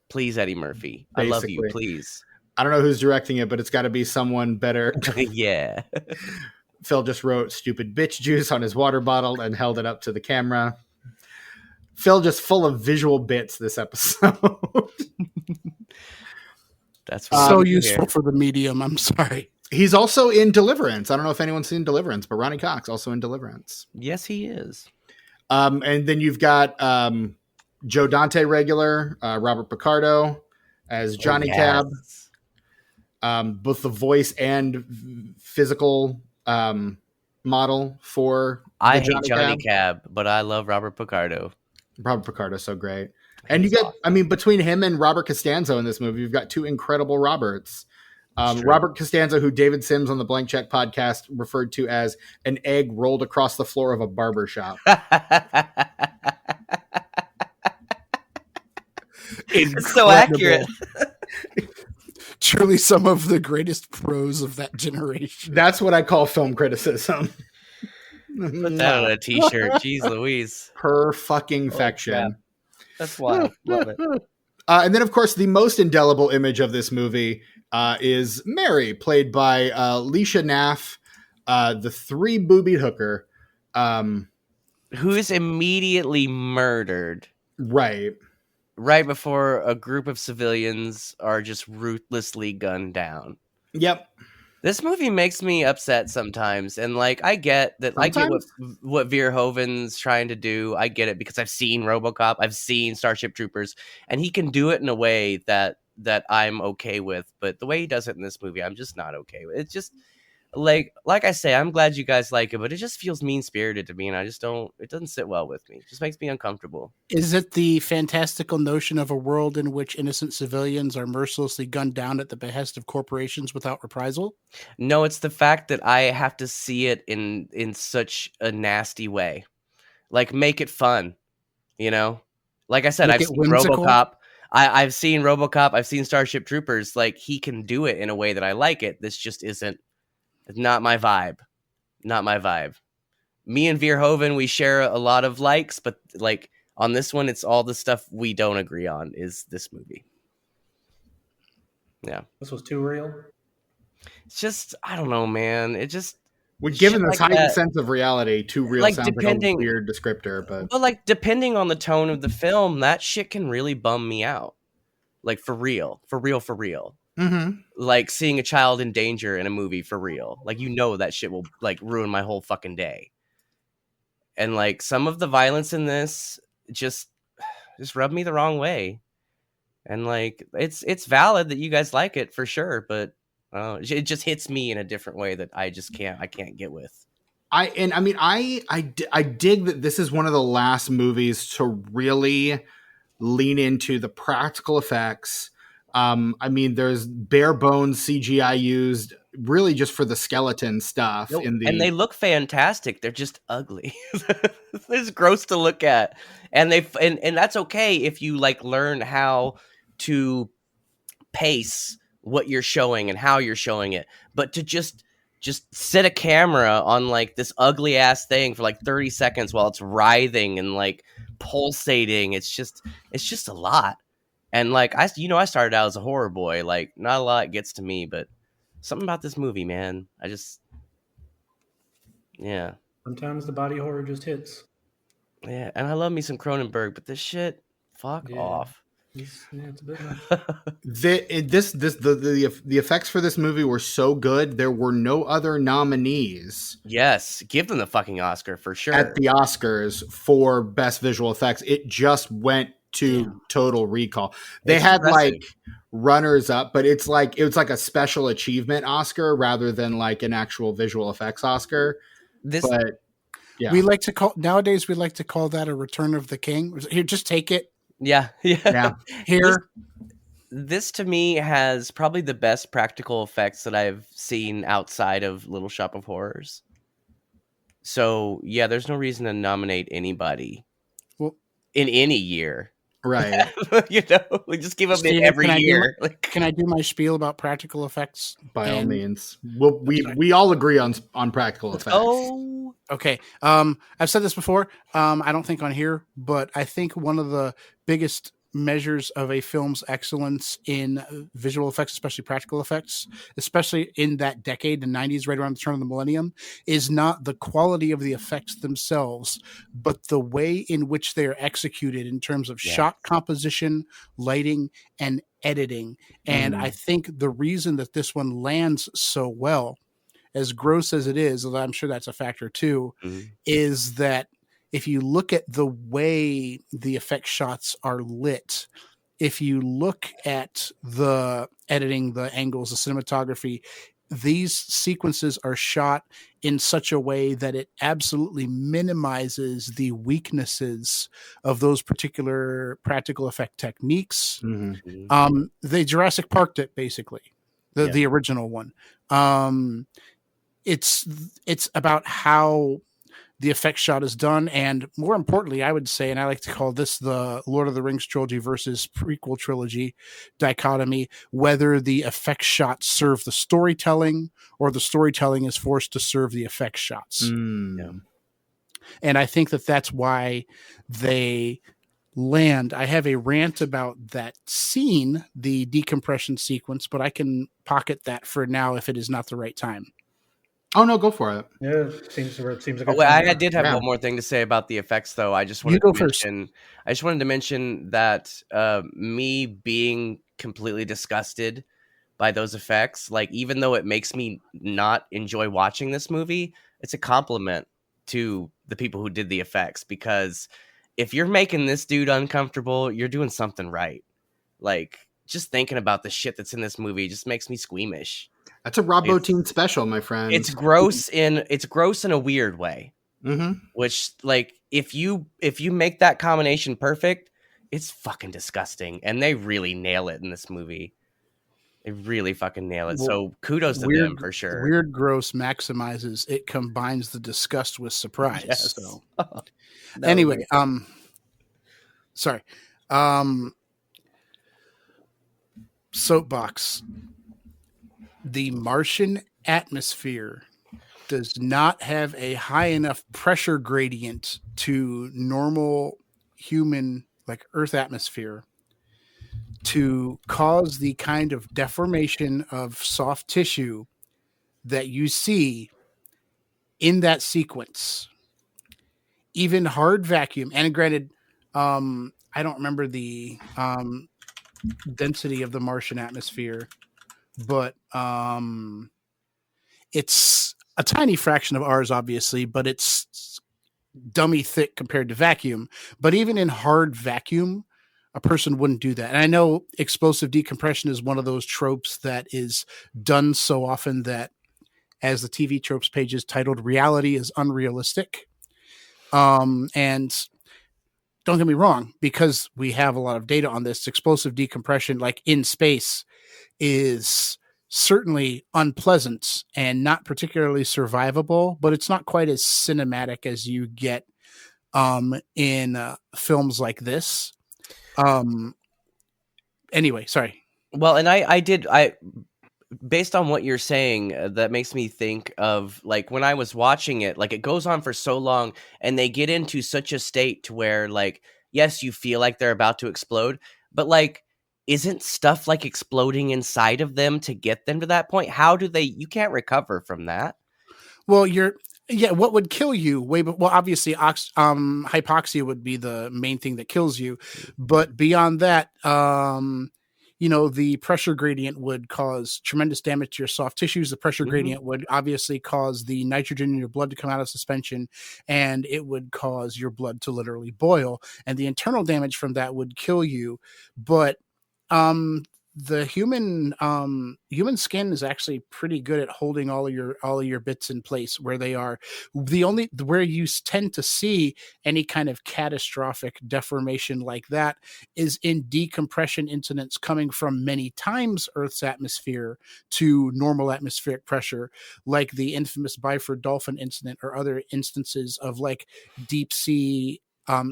Please, Eddie Murphy. Basically. I love you, please. I don't know who's directing it, but it's got to be someone better. Yeah. Phil just wrote stupid bitch juice on his water bottle and held it up to the camera. Phil just full of visual bits this episode. That's so useful for the medium. I'm sorry. He's also in Deliverance. I don't know if anyone's seen Deliverance, but Ronnie Cox also in Deliverance. Yes, he is. And then you've got Joe Dante regular, Robert Picardo as Johnny Cab. Both the voice and physical model for I hate Johnny Cab, but I love Robert Picardo. Robert Picardo's so great. And you get awesome. Between him and Robert Costanzo in this movie, you've got two incredible Roberts. Robert Costanzo, who David Sims on the Blank Check podcast referred to as an egg rolled across the floor of a barber shop. It's so accurate. Truly some of the greatest pros of that generation. That's what I call film criticism. Put that on a t-shirt. Jeez Louise. Per-fucking-fection. Yeah. That's wild. Love it. And then, of course, the most indelible image of this movie is Mary, played by Leisha Naff, the three-boobied hooker. Who is immediately murdered. Right before a group of civilians are just ruthlessly gunned down. Yep. This movie makes me upset sometimes, and like I get that. Sometimes? I get what Verhoeven's trying to do. I get it because I've seen RoboCop, I've seen Starship Troopers, and he can do it in a way that I'm okay with. But the way he does it in this movie, I'm just not okay with. It's just like I say, I'm glad you guys like it, but it just feels mean spirited to me, and I just don't. It doesn't sit well with me. It just makes me uncomfortable. Is it the fantastical notion of a world in which innocent civilians are mercilessly gunned down at the behest of corporations without reprisal? No, it's the fact that I have to see it in such a nasty way. Like, make it fun, you know? Like I said, Make I've it seen whimsical? RoboCop. I've seen RoboCop. I've seen Starship Troopers. Like, he can do it in a way that I like it. This just isn't. It's not my vibe. Not my vibe. Me and Verhoeven, we share a lot of likes, but like on this one, it's all the stuff we don't agree on. Is this movie? Yeah, This was too real. it's just I don't know, man. It just Given shit this like heightened that. sense of reality, too real Like, sounds like a depending- weird descriptor, but like depending on the tone of the film, that shit can really bum me out. Like for real. Mhm. Like seeing a child in danger in a movie for real. Like that shit will like ruin my whole fucking day. And like some of the violence in this just rubbed me the wrong way. And like it's valid that you guys like it for sure, but it just hits me in a different way that I can't get with. I dig that this is one of the last movies to really lean into the practical effects. I mean, there's bare bones CGI used really just for the skeleton stuff. And they look fantastic. They're just ugly. It's gross to look at, and and that's okay if you like learn how to pace what you're showing and how you're showing it. But to just set a camera on like this ugly ass thing for like 30 seconds while it's writhing and like pulsating, it's just a lot. And like I started out as a horror boy, like not a lot gets to me, but something about this movie, man, yeah. Sometimes the body horror just hits. Yeah, and I love me some Cronenberg, but this shit, fuck off. It's a bit much. The effects for this movie were so good. There were no other nominees. Yes, give them the fucking Oscar for sure. At the Oscars for best visual effects, it just went to Total Recall. They had impressive. Like runners up, but it was like a special achievement Oscar rather than like an actual visual effects Oscar. We like to call that a Return of the King. Here, just take it. Yeah. Here, this to me has probably the best practical effects that I've seen outside of Little Shop of Horrors. So yeah, there's no reason to nominate anybody in any year, right? We just give up it every year. Can I do my spiel about practical effects? By all means, we all agree on practical effects. Oh. Okay. I've said this before. I don't think on here, but I think one of the biggest measures of a film's excellence in visual effects, especially practical effects, especially in that decade, the 90s, right around the turn of the millennium, is not the quality of the effects themselves, but the way in which they are executed in terms of shot composition, lighting, and editing. And I think the reason that this one lands so well, as gross as it is, although I'm sure that's a factor too, is that if you look at the way the effect shots are lit, if you look at the editing, the angles, the cinematography, these sequences are shot in such a way that it absolutely minimizes the weaknesses of those particular practical effect techniques. They Jurassic Parked it, basically, the original one. It's about how the effect shot is done, and more importantly, I would say, and I like to call this the Lord of the Rings trilogy versus prequel trilogy dichotomy, whether the effect shots serve the storytelling or the storytelling is forced to serve the effect shots. And I think that that's why they land. I have a rant about that scene, the decompression sequence, but I can pocket that for now if it is not the right time. Oh no, go for it. Yeah, seems like. I did have one more thing to say about the effects, though. I just wanted to mention that me being completely disgusted by those effects. Like, even though it makes me not enjoy watching this movie, it's a compliment to the people who did the effects, because if you're making this dude uncomfortable, you're doing something right. Like, just thinking about the shit that's in this movie just makes me squeamish. That's a Rob Bottin special, my friend. It's gross in a weird way. Mm-hmm. Which, like, if you make that combination perfect, it's fucking disgusting, and they really nail it in this movie. They really fucking nail it. So kudos to them for sure. Weird gross maximizes. It combines the disgust with surprise. Yes. So anyway, sorry. Soapbox. The Martian atmosphere does not have a high enough pressure gradient to normal human, like Earth atmosphere, to cause the kind of deformation of soft tissue that you see in that sequence. Even hard vacuum, and granted, I don't remember the density of the Martian atmosphere, but it's a tiny fraction of ours, obviously, but it's dummy thick compared to vacuum. But even in hard vacuum, a person wouldn't do that. And I know explosive decompression is one of those tropes that is done so often that, as the TV tropes page is titled, reality is unrealistic. And don't get me wrong, because we have a lot of data on this, explosive decompression, like in space, is certainly unpleasant and not particularly survivable, but it's not quite as cinematic as you get in films like this. Anyway, sorry. Well, and I based on what you're saying, that makes me think of, like, when I was watching it, like, it goes on for so long and they get into such a state to where, like, yes, you feel like they're about to explode, but, like, isn't stuff like exploding inside of them to get them to that point? How do you can't recover from that? Well, what would kill you obviously hypoxia would be the main thing that kills you, but beyond that, the pressure gradient would cause tremendous damage to your soft tissues. The pressure gradient would obviously cause the nitrogen in your blood to come out of suspension, and it would cause your blood to literally boil, and the internal damage from that would kill you. But the human skin is actually pretty good at holding all of your bits in place where they are. Where you tend to see any kind of catastrophic deformation like that is in decompression incidents coming from many times Earth's atmosphere to normal atmospheric pressure, like the infamous Byford dolphin incident, or other instances of, like, deep sea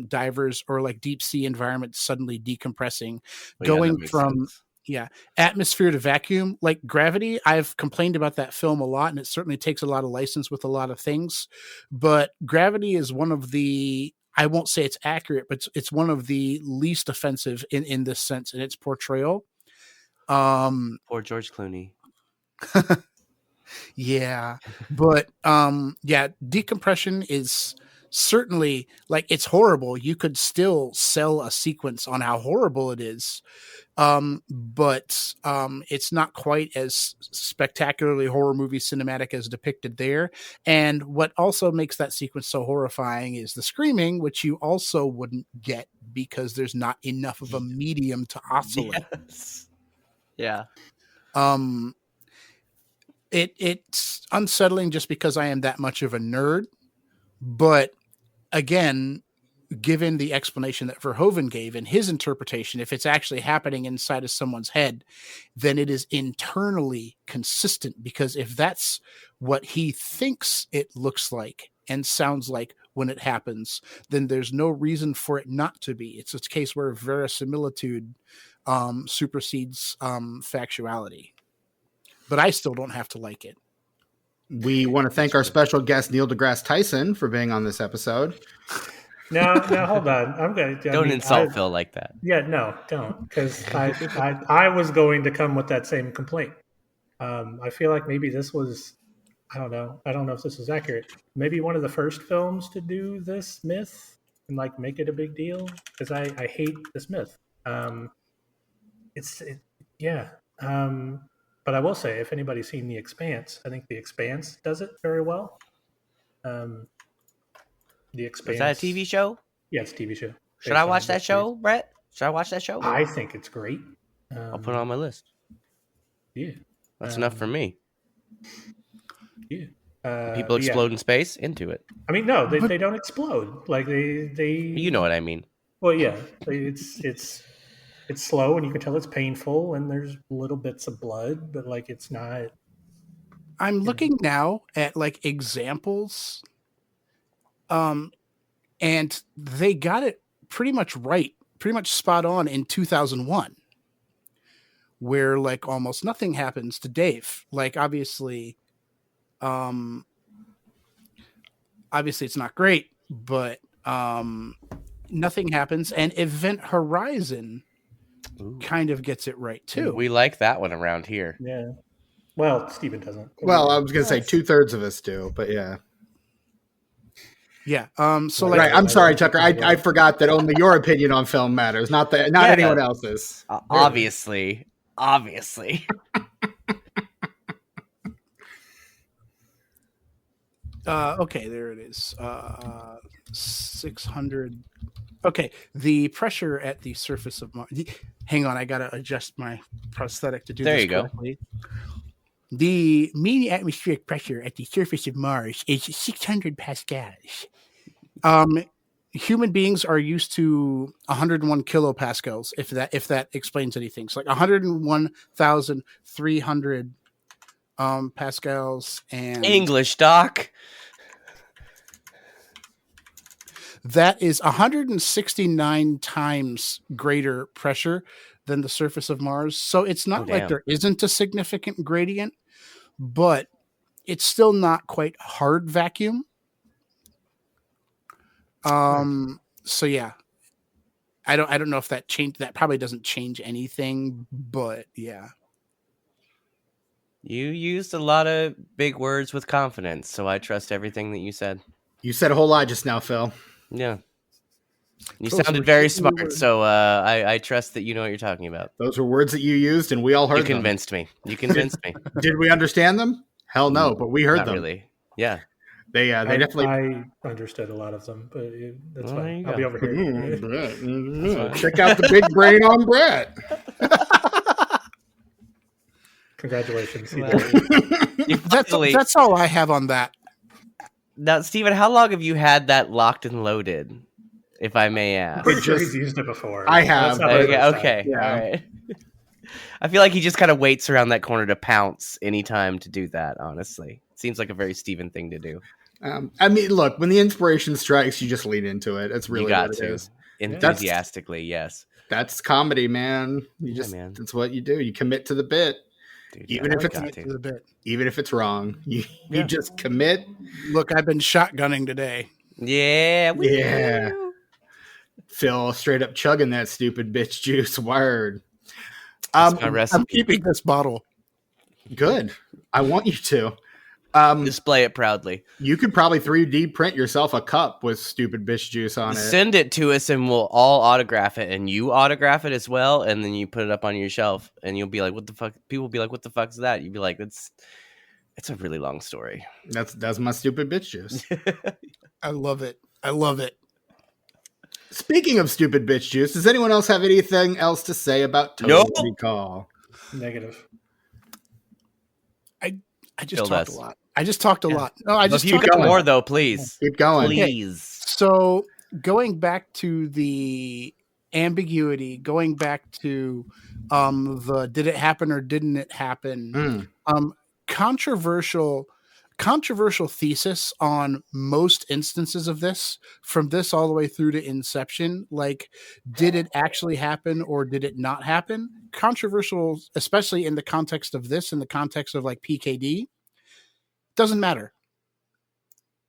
divers, or like deep sea environments suddenly decompressing, going from sense. Atmosphere to vacuum. Like Gravity, I've complained about that film a lot, and it certainly takes a lot of license with a lot of things, but Gravity is one of the, I won't say it's accurate, but it's one of the least offensive in this sense in its portrayal. Poor George Clooney. Yeah, but decompression is certainly, like, it's horrible. You could still sell a sequence on how horrible it is, but it's not quite as spectacularly horror movie cinematic as depicted there. And what also makes that sequence so horrifying is the screaming, which you also wouldn't get because there's not enough of a medium to oscillate. Yes. Yeah. It's unsettling just because I am that much of a nerd, but again, given the explanation that Verhoeven gave in his interpretation, if it's actually happening inside of someone's head, then it is internally consistent, because if that's what he thinks it looks like and sounds like when it happens, then there's no reason for it not to be. It's a case where verisimilitude supersedes factuality. But I still don't have to like it. We want to thank our special guest, Neil deGrasse Tyson, for being on this episode. Now, hold on. I'm going to don't insult Phil like that. Yeah, no, don't, because I was going to come with that same complaint. I feel like maybe this was, I don't know if this is accurate. Maybe one of the first films to do this myth and, like, make it a big deal, because I hate this myth. But I will say, if anybody's seen The Expanse, I think The Expanse does it very well. The Expanse. Is that a TV show? Yeah, it's a TV show. Should I watch that show, Brett? Should I watch that show? I think it's great. I'll put it on my list. Yeah. That's enough for me. Yeah. People explode in space, into it. I mean, no, they don't explode. Like they. You know what I mean. Well, yeah, it's slow, and you can tell it's painful, and there's little bits of blood, but like it's not. I'm looking now at like examples, and they got it pretty much right, pretty much spot on in 2001, where like almost nothing happens to Dave. Like obviously it's not great, but nothing happens, and Event Horizon kind of gets it right too. We like that one around here. Yeah. Well, Steven doesn't. Well, I was going to say 2/3 of us do, but yeah. Yeah. So like, right. I'm sorry, Tucker. I forgot that only your opinion on film matters, not anyone else's. Obviously. Okay, there it is. 600. Okay, the pressure at the surface of Mars. Hang on, I gotta adjust my prosthetic to do there this you correctly. The mean atmospheric pressure at the surface of Mars is 600 pascals. Human beings are used to 101 kilopascals. If that explains anything, it's like 101,300 pascals and English, Doc. That is 169 times greater pressure than the surface of Mars. So it's not like there isn't a significant gradient, but it's still not quite hard vacuum. So yeah, I don't know if that probably doesn't change anything, but yeah. You used a lot of big words with confidence, so I trust everything that you said. You said a whole lot just now, Phil. Yeah. You sounded very smart, so I trust that you know what you're talking about. Those were words that you used, and we all heard them. You convinced me. Did we understand them? Hell no, but we heard Not them. Really. Yeah. They definitely. I understood a lot of them, but that's fine. I'll be over here. Check out the big brain on Brett. Congratulations. That's all I have on that. Now, Steven, how long have you had that locked and loaded, if I may ask? Pretty sure he's used it before. I have. Okay. Yeah. All right. I feel like he just kind of waits around that corner to pounce anytime to do that, honestly. Seems like a very Steven thing to do. I mean, look, when the inspiration strikes, you just lean into it. It's really what it is. Enthusiastically, yes. That's comedy, man. That's what you do. You commit to the bit. Dude, even if it's wrong, you just commit. Look, I've been shotgunning today. Yeah. Yeah. Phil straight up chugging that stupid bitch juice. Word. My recipe. I'm keeping this bottle. Good. I want you to. Display it proudly. You could probably 3D print yourself a cup with stupid bitch juice on it. Send it to us and we'll all autograph it, and you autograph it as well, and then you put it up on your shelf and you'll be like, what the fuck? People will be like, what the fuck's that? You'd be like, it's a really long story. That's my stupid bitch juice. I love it. Speaking of stupid bitch juice, does anyone else have anything else to say about Total Recall? Negative. I just talked a lot. No, I just talked more though, please. Keep going. Please. Okay. So going back to the ambiguity, going back to the did it happen or didn't it happen? Controversial thesis on most instances of this, from this all the way through to Inception. Like, did it actually happen or did it not happen? Controversial, especially in the context of this, in the context of like PKD. Doesn't matter.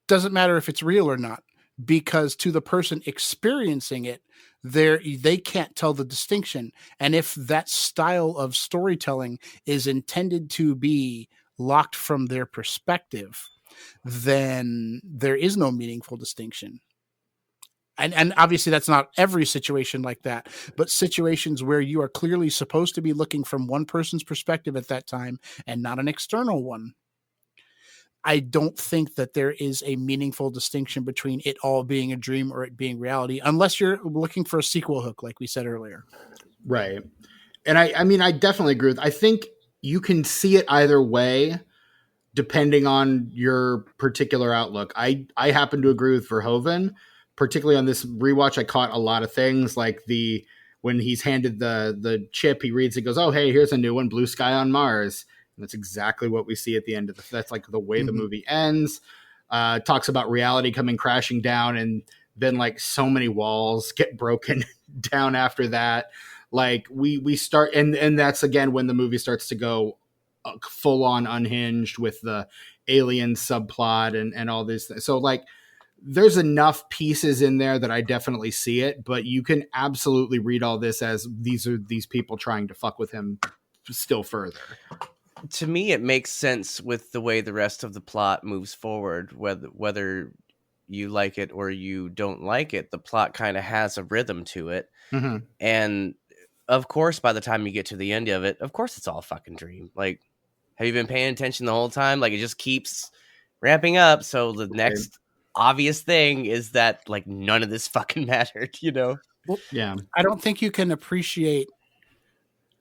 Doesn't matter if it's real or not, because to the person experiencing it, they can't tell the distinction. And if that style of storytelling is intended to be locked from their perspective, then there is no meaningful distinction. And obviously that's not every situation like that, but situations where you are clearly supposed to be looking from one person's perspective at that time and not an external one. I don't think that there is a meaningful distinction between it all being a dream or it being reality, unless you're looking for a sequel hook, like we said earlier. Right. And I mean, I definitely agree with, I think you can see it either way, depending on your particular outlook. I happen to agree with Verhoeven, particularly on this rewatch. I caught a lot of things like when he's handed the chip, he reads it, goes, oh, hey, here's a new one, Blue Sky on Mars. And that's exactly what we see at the end of that's like the way the movie ends. Talks about reality coming crashing down, and then like so many walls get broken down after that. Like we start, and that's again when the movie starts to go full on unhinged with the alien subplot and all this. So like there's enough pieces in there that I definitely see it, but you can absolutely read all this as these are these people trying to fuck with him still further. To me, it makes sense with the way the rest of the plot moves forward, whether you like it or you don't like it. The plot kind of has a rhythm to it. Mm-hmm. And of course, by the time you get to the end of it, of course, it's all a fucking dream. Like, have you been paying attention the whole time? Like, it just keeps ramping up. So the next obvious thing is that, like, none of this fucking mattered, you know? Well, yeah. I don't think you can appreciate,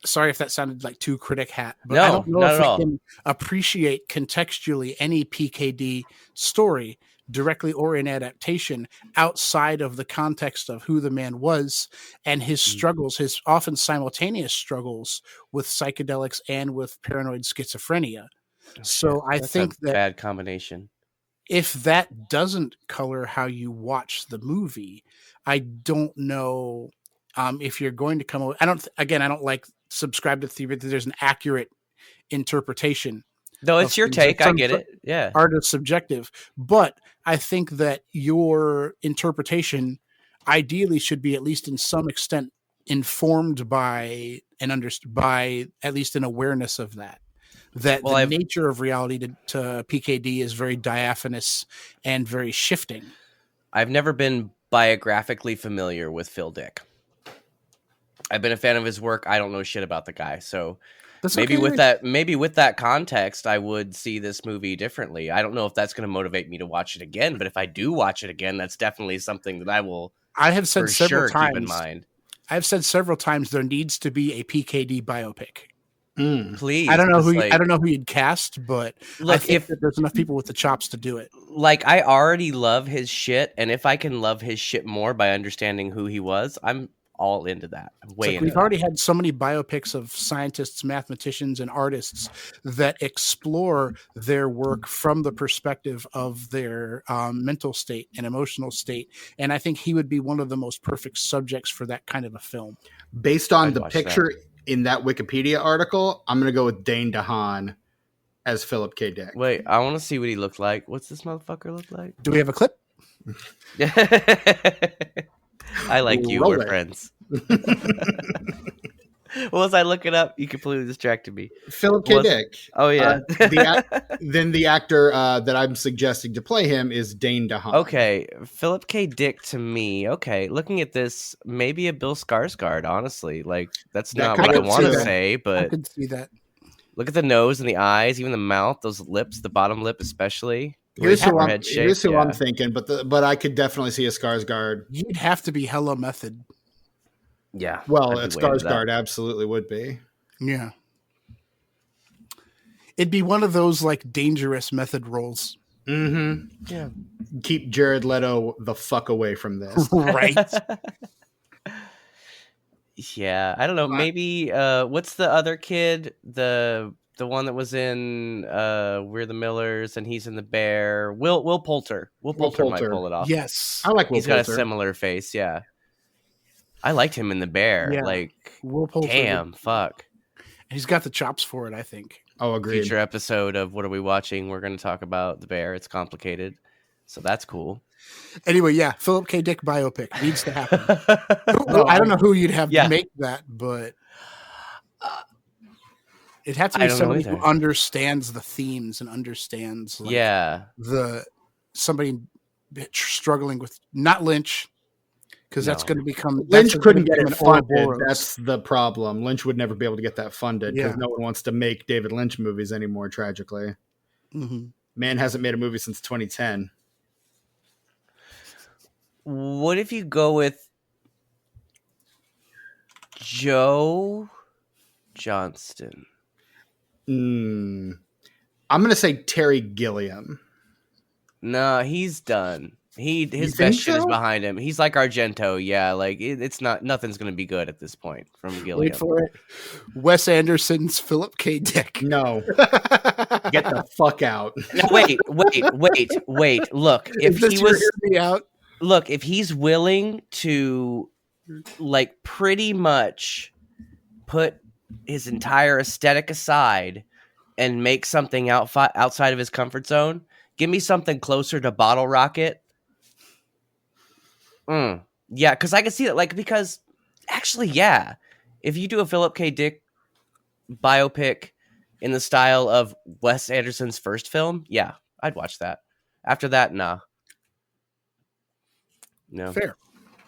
sorry if that sounded like too critic hat, but no, I don't know not if at we all. can appreciate contextually any PKD story, directly or in adaptation, outside of the context of who the man was and his struggles, his often simultaneous struggles with psychedelics and with paranoid schizophrenia. Oh, so I That's think a that bad combination. if that doesn't color how you watch the movie, I don't know if you're going to come away. I don't like subscribe to the theory that there's an accurate interpretation. No, it's your take. I get it. Yeah. Art is subjective, but I think that your interpretation ideally should be at least in some extent informed by by at least an awareness of that. That the nature of reality to PKD is very diaphanous and very shifting. I've never been biographically familiar with Phil Dick. I've been a fan of his work. I don't know shit about the guy, so That's maybe okay. with that context, I would see this movie differently. I don't know if that's going to motivate me to watch it again, but if I do watch it again, that's definitely something that I will. I have said several times. Keep in mind. I've said several times there needs to be a PKD biopic. Please, I don't know who you'd cast, but look, I think that there's enough people with the chops to do it. Like, I already love his shit, and if I can love his shit more by understanding who he was, I'm all into that. We've already had so many biopics of scientists, mathematicians, and artists that explore their work from the perspective of their mental state and emotional state, and I think he would be one of the most perfect subjects for that kind of a film. Based on the picture in that Wikipedia article, I'm going to go with Dane DeHaan as Philip K. Dick. Wait, I want to see what he looked like. What's this motherfucker look like? Do we have a clip? I like you. We're friends. Well, as I look it up, you completely distracted me. Philip K. Dick. Oh, yeah. Then the actor that I'm suggesting to play him is Dane DeHaan. Okay, Philip K. Dick to me. Okay, looking at this, maybe a Bill Skarsgård, honestly. Like, that's not what I want to say, but I could see that. Look at the nose and the eyes, even the mouth, those lips, the bottom lip especially. Here's who I'm thinking, but I could definitely see a Skarsgård. You'd have to be hella method. Yeah. Well, a Skarsgård absolutely would be. Yeah. It'd be one of those like dangerous method roles. Mm-hmm. Yeah. Keep Jared Leto the fuck away from this. Right. Yeah. I don't know. Maybe what's the other kid? The one that was in We're the Millers and he's in The Bear. Will Poulter. Will Poulter might pull it off. Yes. I like Will Poulter. He's got a similar face, yeah. I liked him in The Bear. Yeah. Like, Will Poulter. Damn, fuck. He's got the chops for it, I think. Oh, agreed. Future episode of What Are We Watching? We're going to talk about The Bear. It's complicated. So that's cool. Anyway, yeah, Philip K. Dick biopic needs to happen. I don't know who you'd have to make that, but it'd have to be somebody who understands the themes and understands somebody struggling with, not Lynch, because that's going to become Lynch couldn't get it an funded. Ouroboros. That's the problem. Lynch would never be able to get that funded because Yeah. no one wants to make David Lynch movies anymore. Tragically, man hasn't made a movie since 2010. What if you go with Joe Johnston? I'm gonna say Terry Gilliam. No, he's done. His think best shit is so? behind him. He's like Argento. Yeah, like it's not. Nothing's gonna be good at this point from Gilliam. Wait for it. Wes Anderson's Philip K. Dick. No, get the fuck out. No, wait. Look, if he's willing to, like, pretty much put his entire aesthetic aside and make something outside of his comfort zone, give me something closer to Bottle Rocket. Yeah, because I can see that, like, because actually, yeah, if you do a Philip K. Dick biopic in the style of Wes Anderson's first film, yeah, I'd watch that. After that, nah. No. Fair.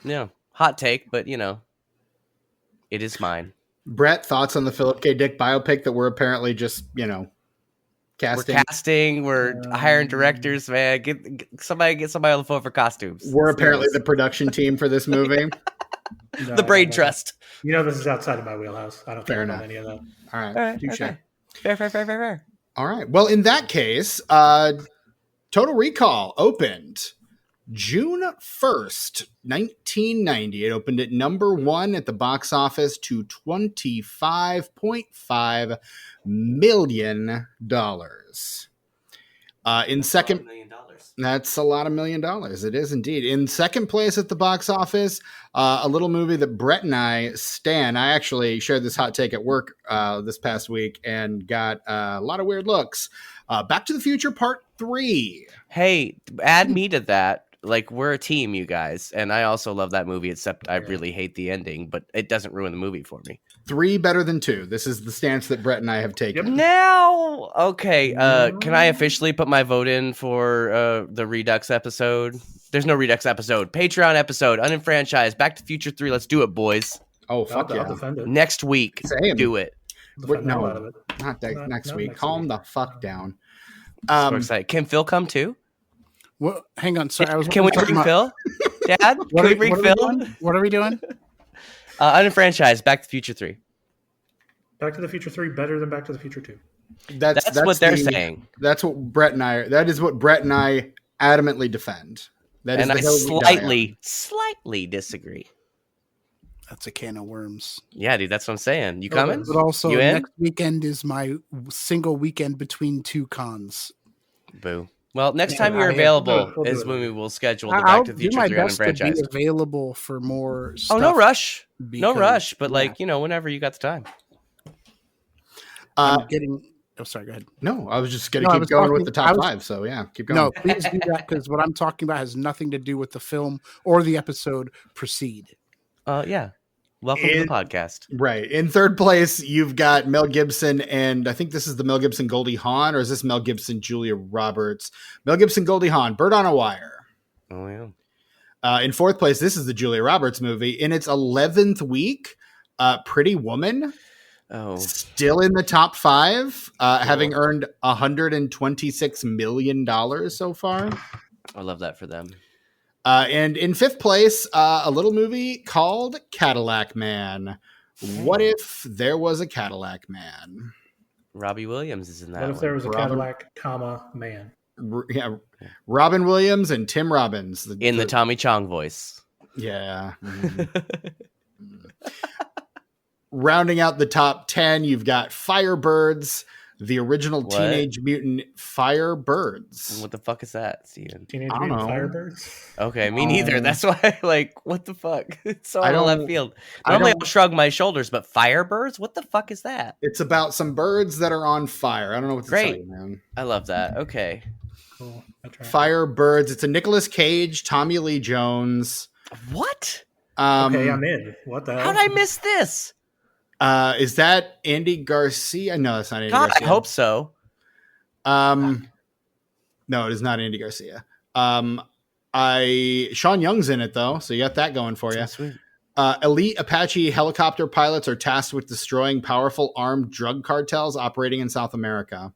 No. Hot take, but, you know, it is mine. Brett, thoughts on the Philip K. Dick biopic that we're apparently just, casting? We're casting. We're hiring directors, man. Get somebody on the phone for costumes. We're apparently the production team for this movie. The Brain Trust. This is outside of my wheelhouse. I don't care about enough. any of that. All right. Touche. Okay. Fair. All right. Well, in that case, Total Recall opened June 1st, 1990. It opened at number 1 at the box office to $25.5 million. In second, that's a lot of $1 million. It is indeed. In second place at the box office, a little movie that Brett and I stan. I actually shared this hot take at work this past week and got a lot of weird looks. Back to the Future Part 3. Hey, add me to that. Like, we're a team, you guys. And I also love that movie, except I really hate the ending, but it doesn't ruin the movie for me. 3 better than 2. This is the stance that Brett and I have taken. Now, okay. Can I officially put my vote in for the Redux episode? There's no Redux episode. Patreon episode, unenfranchised, Back to the Future 3. Let's do it, boys. Oh, fuck I'll yeah. defend it. Next week. Same. Do it. No, not next week. Calm the fuck down. So excited. Can Phil come too? Well, hang on. Sorry, Can we bring Phil? Dad, can we bring Phil? What are we doing? Unenfranchised, Back to the Future 3. Back to the Future 3 better than Back to the Future 2. That's what they're saying. That is what Brett and I adamantly defend. And I slightly disagree. That's a can of worms. Yeah, dude, that's what I'm saying. You coming? But also, you in? next weekend is my single weekend between 2 cons. Boo. Well, next time you're available is when we will schedule the Back to the Future 3 unfranchised. To be available for more stuff. Oh, no rush. No rush, but whenever you got the time. Sorry, go ahead. No, I was just going to keep going with the top 5. So yeah, keep going. No, please do that because what I'm talking about has nothing to do with the film or the episode. Proceed. Yeah. Welcome to the podcast. Right. In third place, you've got Mel Gibson, and I think this is the Mel Gibson Goldie Hawn, or is this Mel Gibson Julia Roberts? Mel Gibson Goldie Hawn, Bird on a Wire. Oh, yeah. In fourth place, this is the Julia Roberts movie. In its 11th week, Pretty Woman. Oh. Still in the top 5, having earned $126 million so far. I love that for them. And in fifth place, a little movie called Cadillac Man. What if there was a Cadillac Man? Robbie Williams is in that. What if there was a Cadillac, man? Yeah, Robin Williams and Tim Robbins. The Tommy Chong voice. Yeah. Rounding out the top 10, you've got Firebirds, the original Teenage Mutant Firebirds. What the fuck is that, Steven? Teenage Mutant Firebirds? Okay, me neither. That's why, what the fuck? It's so out of left field. Normally I'll shrug my shoulders, but Firebirds? What the fuck is that? It's about some birds that are on fire. I don't know what to tell you, man. I love that. Okay. Cool. Firebirds. It's a Nicolas Cage, Tommy Lee Jones. What? Okay, I'm in. What the hell? How did I miss this? Is that Andy Garcia? No, that's not Andy Garcia. I hope so. No, it is not Andy Garcia. Sean Young's in it though, so you got that going for you. Oh, sweet. Elite Apache helicopter pilots are tasked with destroying powerful armed drug cartels operating in South America.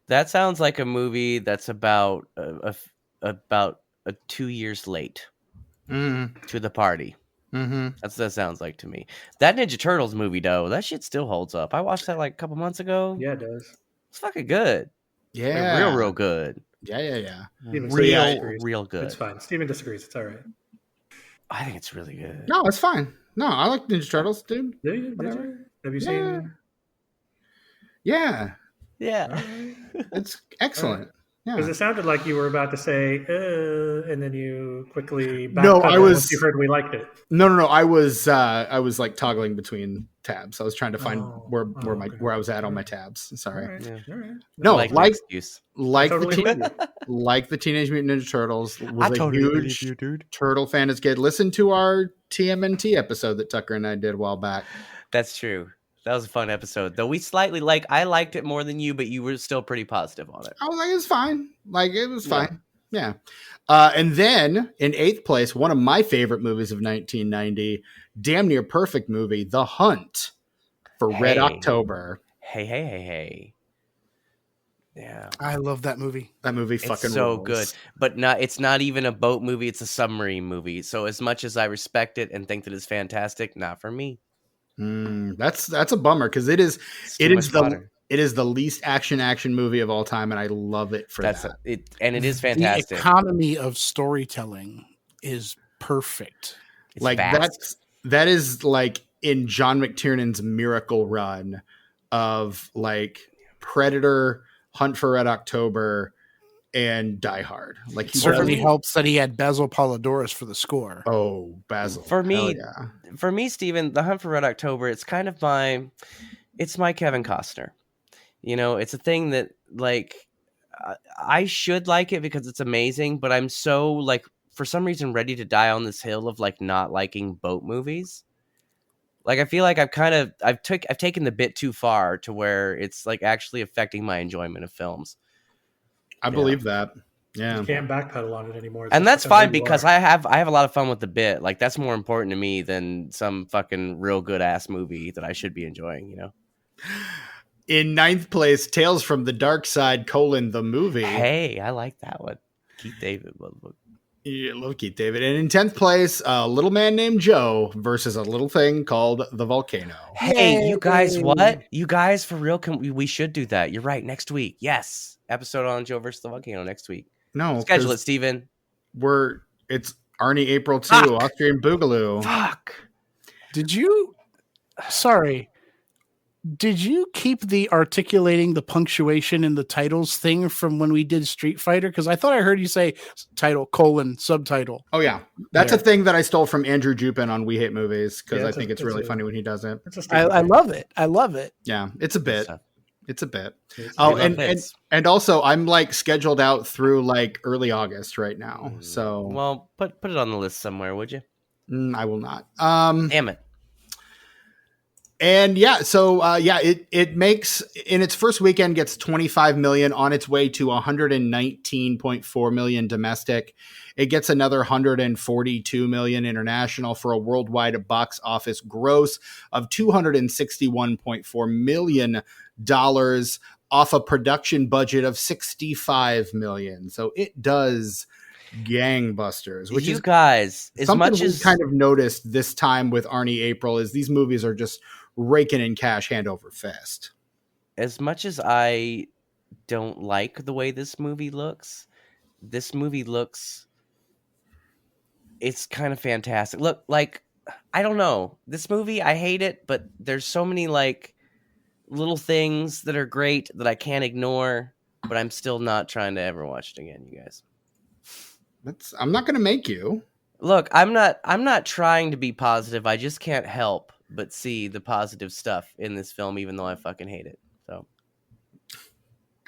That sounds like a movie that's about 2 years late to the party. Mm-hmm. That's what that sounds like to me. That Ninja Turtles movie, though, that shit still holds up. I watched that like a couple months ago. Yeah, it does. It's fucking good. Yeah. Like, real good. Yeah. Steven Real good. It's fine. Steven disagrees. It's all right. I think it's really good. No, it's fine. No, I like Ninja Turtles, dude. Do you? Did you? Have you seen? Yeah. Yeah. Right. It's excellent. Because Yeah. it sounded like you were about to say, and then you quickly No, I was. once you heard we liked it. No. I was like toggling between tabs. I was trying to find where I was at on my tabs. Sorry. All right. Yeah. All right. No, like excuse. Like the Teenage Mutant Ninja Turtles was a huge you, dude. turtle fan as a kid. Listen to our TMNT episode that Tucker and I did a while back. That's true. That was a fun episode, though. We slightly I liked it more than you, but you were still pretty positive on it. I was like, it's fine. Like, it was fine. Yeah. And then in 8th place, one of my favorite movies of 1990, damn near perfect movie, The Hunt for Red October. Hey. Yeah. I love that movie. That movie It's fucking so rules. good. But it's not even a boat movie, it's a submarine movie. So as much as I respect it and think that it's fantastic, not for me. That's a bummer because it is the least action movie of all time, and I love it for that. And it is fantastic. The economy of storytelling is perfect. It's like fast. that is like in John McTiernan's Miracle Run of like Predator, Hunt for Red October, and Die Hard. Like, he certainly helps that he had Basil Polidoris for the score. Oh, Basil. For me, Steven, The Hunt for Red October, it's kind of my Kevin Costner. You know, it's a thing that, like, I should like it because it's amazing, but I'm so, like, for some reason ready to die on this hill of, like, not liking boat movies. Like, I feel like I've taken the bit too far to where it's, like, actually affecting my enjoyment of films. I believe that. Yeah. You can't backpedal on it anymore. And that's fine because I have a lot of fun with the bit. Like, that's more important to me than some fucking real good ass movie that I should be enjoying, you know? In 9th place, Tales from the Dark Side, the movie. Hey, I like that one. Keith David. Yeah, love Keith David. And in 10th place, a little man named Joe versus a little thing called The Volcano. Hey, you guys, what? You guys, for real, we should do that. You're right. Next week. Yes. Episode on Joe versus the Volcano next week. No. Schedule it, Steven. It's Arnie April 2, Austrian Boogaloo. Fuck. Did you keep the articulating the punctuation in the titles thing from when we did Street Fighter? Because I thought I heard you say title, subtitle. Oh, yeah. That's a thing that I stole from Andrew Jupin on We Hate Movies because I think it's really funny when he does it. I love it. I love it. Yeah, it's a bit. It's a bit. And also I'm like scheduled out through like early August right now. So well, put it on the list somewhere, would you? I will not. Damn it. And it makes in its first weekend gets 25 million on its way to 119.4 million domestic. It gets another 142 million international for a worldwide box office gross of $261.4 million off a production budget of 65 million. So it does gangbusters, which is guys, as something much as we kind of noticed this time with Arnie April is these movies are just raking in cash hand over fist. As much as I don't like the way this movie looks, it's kind of fantastic. Look, like, I don't know. This movie, I hate it, but there's so many like little things that are great that I can't ignore, but I'm still not trying to ever watch it again, you guys. I'm not going to make you. Look, I'm not trying to be positive. I just can't help but see the positive stuff in this film, even though I fucking hate it. So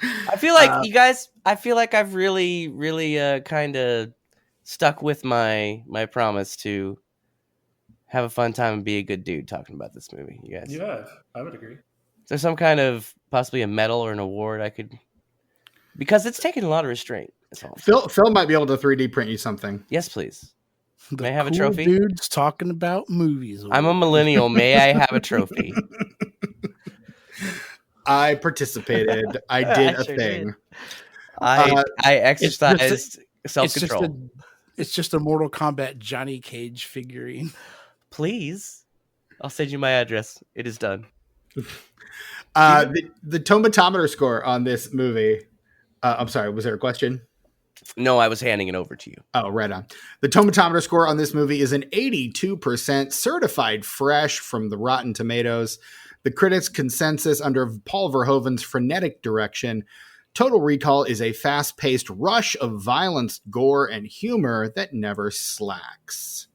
I feel like you guys, I've really, really kind of stuck with my promise to have a fun time and be a good dude talking about this movie. You guys, you have. I would agree. Is there some kind of possibly a medal or an award I could, because it's taken a lot of restraint. That's all. Phil might be able to 3D print you something. Yes, please. The May I have a cool trophy? Dudes talking about movies. I'm a millennial. May I have a trophy? I participated. I did I a sure thing. did. I exercised self-control. It's just a Mortal Kombat Johnny Cage figurine. Please, I'll send you my address. It is done. The tomatometer score on this movie. I'm sorry. Was there a question? No, I was handing it over to you. Oh, right on. The tomatometer score on this movie is an 82% certified fresh from the Rotten Tomatoes. The critics' consensus under Paul Verhoeven's frenetic direction. Total Recall is a fast-paced rush of violence, gore, and humor that never slacks.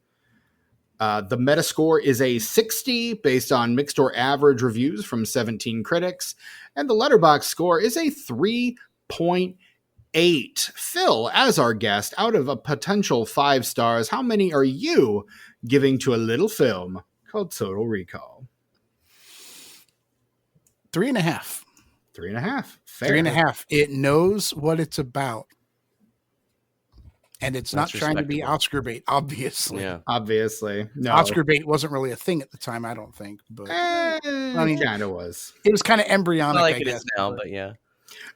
The Metascore is a 60 based on mixed or average reviews from 17 critics. And the Letterboxd score is a 3.8. Phil, as our guest, out of a potential 5 stars, how many are you giving to a little film called Total Recall? 3.5. 3.5. Fair. 3.5. It knows what it's about. And it's not trying to be Oscar bait, obviously. Yeah. Obviously. No. Oscar bait wasn't really a thing at the time, I don't think. But I mean, kind of was. It was kind of embryonic, Not like I it guess. is now, but yeah.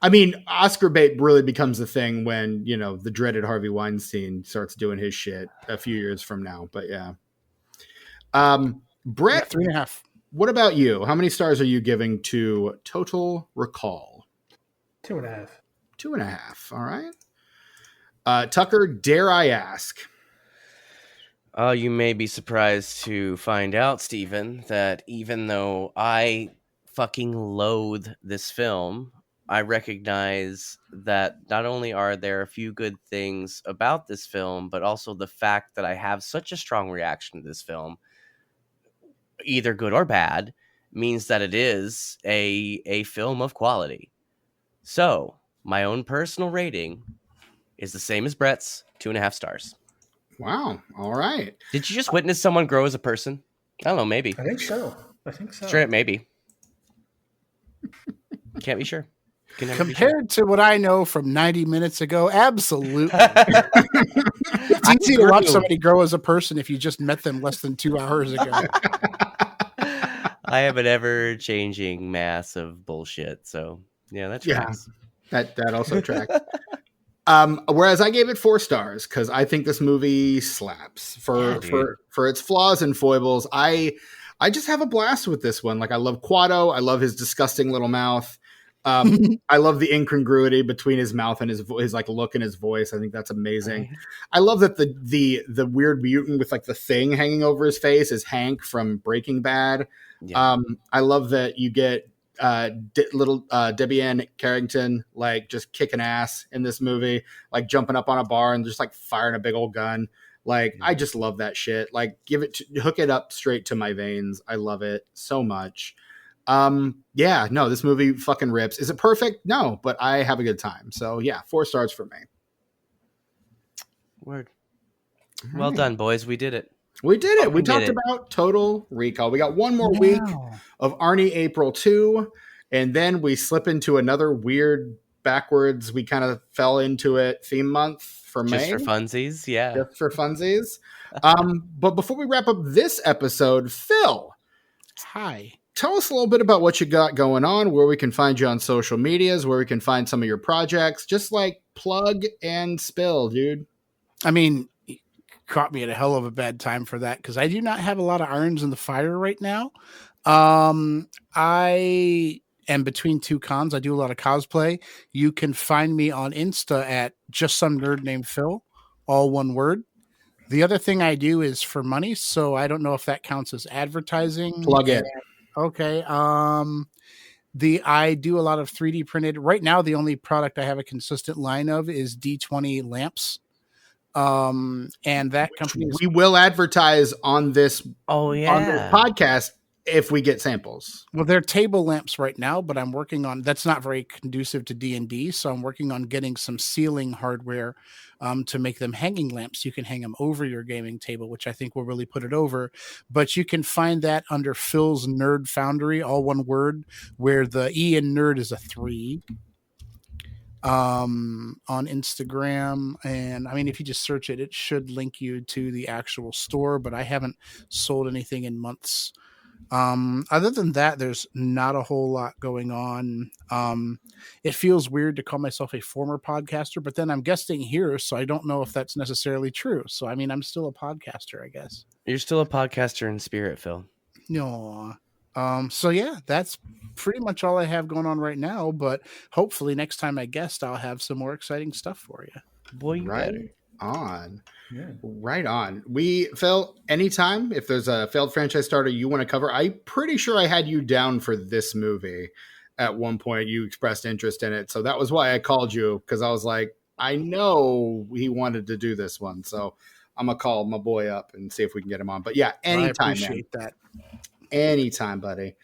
I mean, Oscar bait really becomes a thing when, the dreaded Harvey Weinstein starts doing his shit a few years from now. But yeah. Brett, 3.5. what about you? How many stars are you giving to Total Recall? 2.5. 2.5. All right. Tucker, dare I ask? You may be surprised to find out, Stephen, that even though I fucking loathe this film, I recognize that not only are there a few good things about this film, but also the fact that I have such a strong reaction to this film, either good or bad, means that it is a film of quality. So, my own personal rating is the same as Brett's, 2.5 stars. Wow. All right. Did you just witness someone grow as a person? I don't know, maybe. I think so. Straight, maybe. Can't be sure. Compared to what I know from 90 minutes ago, absolutely. It's easy to watch somebody grow as a person if you just met them less than 2 hours ago. I have an ever-changing mass of bullshit, so yeah, that tracks. Yeah, that also tracks. Whereas I gave it 4 stars because I think this movie slaps for its flaws and foibles. I just have a blast with this one. Like, I love Quado. I love his disgusting little mouth. I love the incongruity between his mouth and his like look and his voice. I think that's amazing. Right. I love that the weird mutant with like the thing hanging over his face is Hank from Breaking Bad. Yeah. I love that you get little Debbie Ann Carrington like just kicking ass in this movie, like jumping up on a bar and just like firing a big old gun. Like, I just love that shit. Like, hook it up straight to my veins. I love it so much. This movie fucking rips. Is it perfect? No, but I have a good time. So yeah, 4 stars for me. Word. Well done, boys. We did it. We did it. We talked about Total Recall. We got one more week of Arnie April 2, and then we slip into another weird backwards. We kind of fell into it theme month for May. Just for funsies, yeah. Just for funsies. But before we wrap up this episode, Phil. Hi. Tell us a little bit about what you got going on, where we can find you on social medias, where we can find some of your projects. Just like plug and spill, dude. I mean, you caught me at a hell of a bad time for that because I do not have a lot of irons in the fire right now. I am between 2 cons. I do a lot of cosplay. You can find me on Insta at just some nerd named Phil, all one word. The other thing I do is for money, so I don't know if that counts as advertising. Plug it. Okay. I do a lot of 3D printed. Right now, the only product I have a consistent line of is D20 lamps. And that company we will advertise on this. On this podcast if we get samples. Well, they're table lamps right now, but I'm working on. That's not very conducive to D&D, so I'm working on getting some ceiling hardware to make them hanging lamps. You can hang them over your gaming table, which I think will really put it over. But you can find that under Phil's Nerd Foundry, all one word, where the E in nerd is a 3. on Instagram. And I mean, if you just search it, it should link you to the actual store, but I haven't sold anything in months. Other than that, there's not a whole lot going on. It feels weird to call myself a former podcaster, but then I'm guesting here, so I don't know if that's necessarily true. So, I mean, I'm still a podcaster, I guess. You're still a podcaster in spirit, Phil. No. So yeah, that's pretty much all I have going on right now, but hopefully next time I guest, I'll have some more exciting stuff for you. Boy, you better. On. Yeah. Right on. Phil, anytime if there's a failed franchise starter you want to cover, I'm pretty sure I had you down for this movie at one point. You expressed interest in it. So that was why I called you, because I was like, I know he wanted to do this one. So I'm going to call my boy up and see if we can get him on. But yeah, anytime. I appreciate that. Anytime, buddy.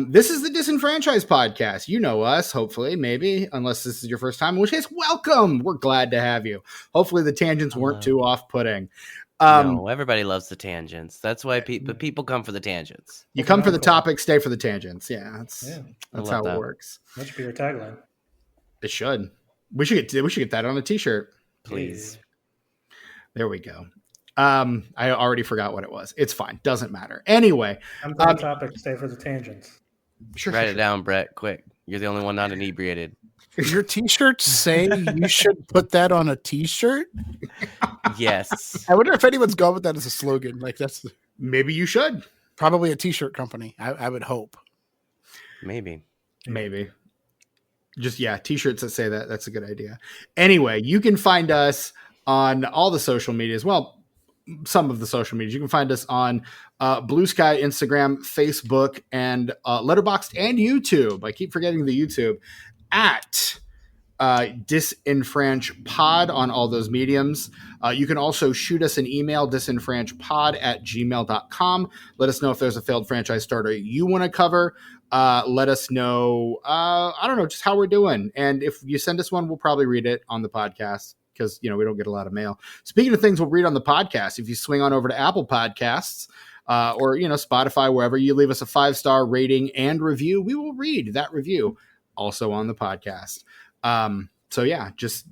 This is the Disenfranchised Podcast. You know us, hopefully, maybe, unless this is your first time, in which case, welcome. We're glad to have you. Hopefully the tangents weren't too off-putting. No, everybody loves the tangents. That's why people come for the tangents. You come for the topic, stay for the tangents. Yeah, that's how it works. That should be your tagline. It should. We should get that on a t-shirt. Please. There we go. I already forgot what it was. It's fine. Doesn't matter. Anyway. Come for the topic, stay for the tangents. Write it down, Brett, quick. You're the only one not inebriated. Your t-shirts say you should put that on a t-shirt? Yes. I wonder if anyone's gone with that as a slogan. Like that's maybe you should. Probably a t-shirt company. I would hope. Maybe. Just t-shirts that say that. That's a good idea. Anyway, you can find us on all the social medias. Well, some of the social medias. You can find us on Blue Sky, Instagram, Facebook, and Letterboxd and YouTube. I keep forgetting the YouTube at disenfranchpod on all those mediums. You can also shoot us an email, disenfranchpod@gmail.com. Let us know if there's a failed franchise starter you want to cover. Let us know, I don't know, just how we're doing. And if you send us one, we'll probably read it on the podcast, because we don't get a lot of mail. Speaking of things we'll read on the podcast, if you swing on over to Apple Podcasts or Spotify, wherever, you leave us a 5-star rating and review, we will read that review also on the podcast. So yeah, just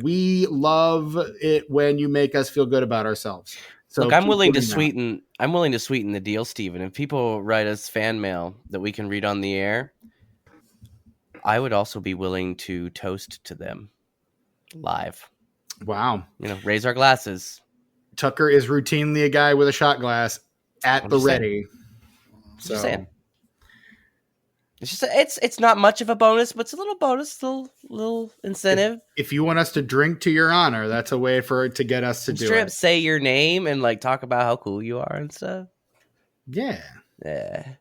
we love it when you make us feel good about ourselves. So look, I'm willing to sweeten the deal, Steven. If people write us fan mail that we can read on the air, I would also be willing to toast to them live. Wow. Raise our glasses. Tucker is routinely a guy with a shot glass at the ready. So it's just it's not much of a bonus, but it's a little bonus, little incentive. If you want us to drink to your honor, that's a way to get us to do straight it. Up say your name and talk about how cool you are and stuff. Yeah. Yeah.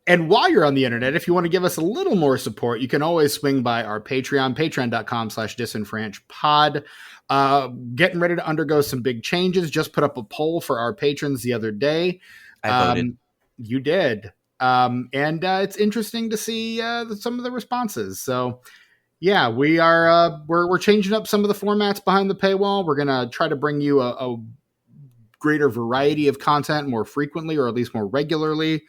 And while you're on the internet, if you want to give us a little more support, you can always swing by our Patreon, patreon.com/disenfranchpod. Getting ready to undergo some big changes. Just put up a poll for our patrons the other day. I voted. You did. And it's interesting to see some of the responses. So yeah, we're changing up some of the formats behind the paywall. We're going to try to bring you a greater variety of content more frequently, or at least more regularly.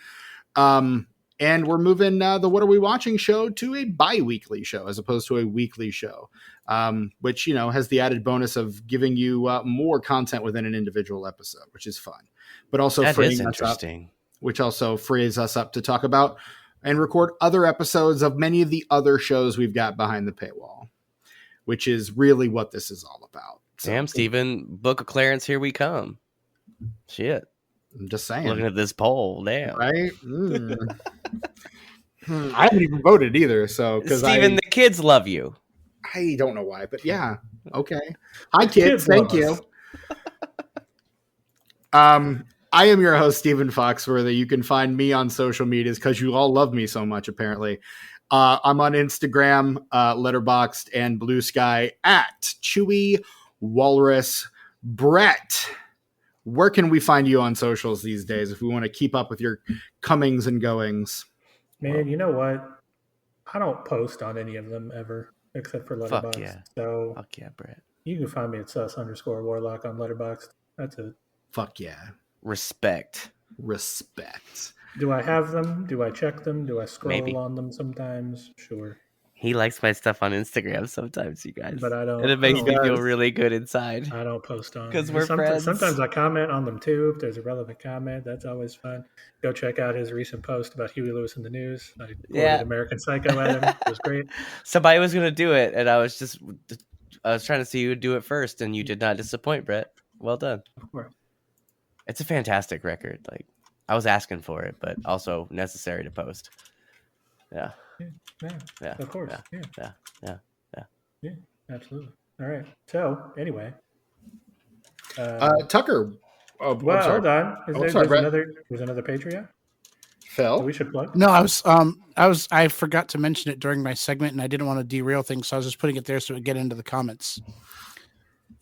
And we're moving the What Are We Watching show to a bi-weekly show as opposed to a weekly show, which, has the added bonus of giving you more content within an individual episode, which is fun, but also freeing us up, which also frees us up to talk about and record other episodes of many of the other shows we've got behind the paywall, which is really what this is all about. So, damn, Steven, Book of Clarence, here we come. Shit. I'm just saying. Looking at this poll, damn. Right? I haven't even voted either. So, Steven, the kids love you. I don't know why, but yeah. Okay. Hi, kids. Thank you. I am your host, Stephen Foxworthy. You can find me on social medias because you all love me so much, apparently. I'm on Instagram, Letterboxd, and Blue Sky at Chewy Walrus. Brett, where can we find you on socials these days if we want to keep up with your comings and goings? Man, you know what? I don't post on any of them ever, except for Letterboxd. Fuck yeah. So fuck yeah, Brett. You can find me at sus_warlock on Letterboxd. That's it. Fuck yeah. Respect. Do I have them? Do I check them? Do I scroll Maybe. on them sometimes? Sure. He likes my stuff on Instagram sometimes, you guys. But I don't. And it makes me feel does. really good inside. I don't post on 'Cause there. we're friends. Sometimes I comment on them too if there's a relevant comment. That's always fun. Go check out his recent post about Huey Lewis in the news. I quoted American Psycho at him. It was great. Somebody was gonna do it, and I was trying to see who would do it first, and you did not disappoint, Brett. Well done. Of course. It's a fantastic record. Like, I was asking for it, but also necessary to post. Yeah. Yeah. Of course. Yeah. Yeah. Absolutely. All right. So anyway, Tucker. Oh, well, hold on. Brett. There's another Patreon Phil. that we should plug. No, I forgot to mention it during my segment, and I didn't want to derail things, so I was just putting it there so it would get into the comments.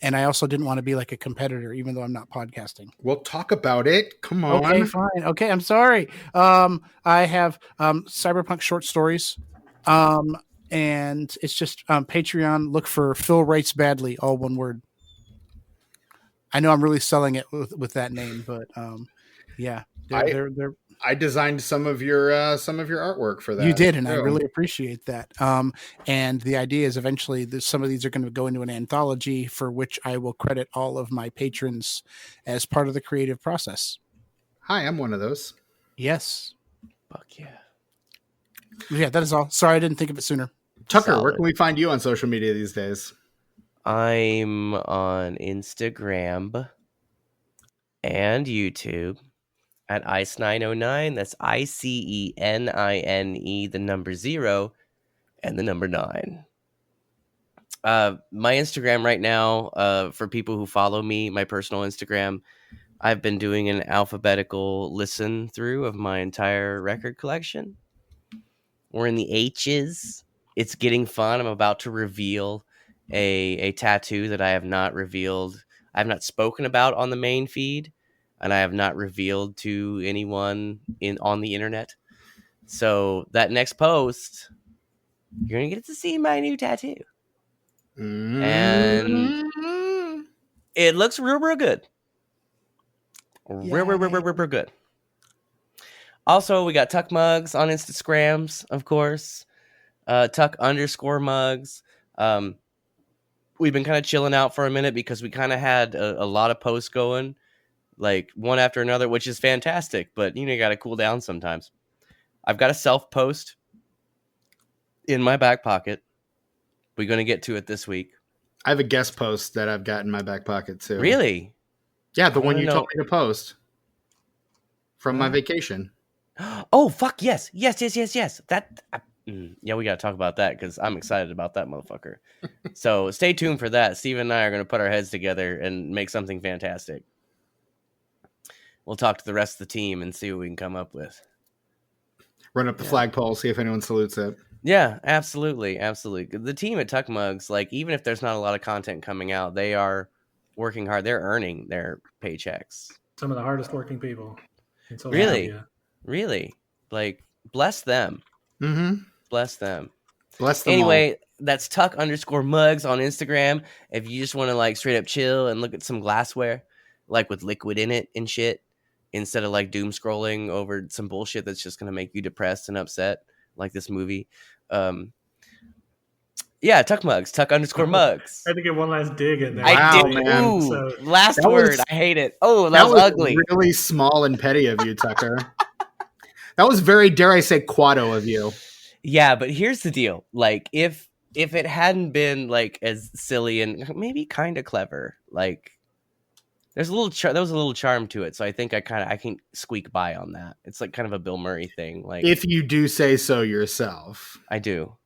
And I also didn't want to be like a competitor, even though I'm not podcasting. We'll talk about it. Come on. Okay, fine. Okay, I'm sorry. I have cyberpunk short stories, and it's just Patreon. Look for Phil Writes Badly, all one word. I know I'm really selling it with that name, but yeah, they're I designed some of your artwork for that. You did, and I really appreciate that. And the idea is eventually some of these are going to go into an anthology for which I will credit all of my patrons as part of the creative process. Hi, I'm one of those. Yes. Fuck yeah. Yeah, that is all. Sorry, I didn't think of it sooner. Tucker, Solid. where can we find you on social media these days? I'm on Instagram and YouTube at Ice909. That's ICENINE, the number 0 and the number 9. My Instagram right now, for people who follow me, my personal Instagram, I've been doing an alphabetical listen through of my entire record collection. We're in the H's. It's getting fun. I'm about to reveal a tattoo that I have not revealed. I have not spoken about on the main feed, and I have not revealed to anyone on the internet. So that next post, you're gonna get to see my new tattoo, and it looks real good. Real good. Also, we got Tuck Mugs on Instagrams, of course. Tuck_mugs. We've been kind of chilling out for a minute because we kind of had a lot of posts going, like one after another, which is fantastic. But you got to cool down sometimes. I've got a self post in my back pocket. We're going to get to it this week. I have a guest post that I've got in my back pocket too. Really? Yeah, the one you told me to post from my vacation. Oh, fuck, yes. That, yeah, we got to talk about that because I'm excited about that motherfucker. So stay tuned for that. Steve and I are going to put our heads together and make something fantastic. We'll talk to the rest of the team and see what we can come up with. Run up the flagpole, see if anyone salutes it. Yeah, absolutely. The team at Tuck Mugs, like, even if there's not a lot of content coming out, they are working hard. They're earning their paychecks. Some of the hardest working people. Really, like, bless them. Mm-hmm. Bless them. Anyway, all. That's Tuck_mugs on Instagram. If you just want to, like, straight up chill and look at some glassware, like with liquid in it and shit, instead of like doom scrolling over some bullshit that's just gonna make you depressed and upset, like this movie. Yeah, Tuck Mugs, Tuck_mugs. I had to get one last dig in there. I did. Man. Ooh, last word. I hate it. Oh, that was ugly. Really small and petty of you, Tucker. That was very, dare I say, quado of you. Yeah, but here's the deal. Like, if it hadn't been like as silly and maybe kind of clever, like there was a little charm to it. So I think I can squeak by on that. It's like kind of a Bill Murray thing. Like, if you do say so yourself. I do.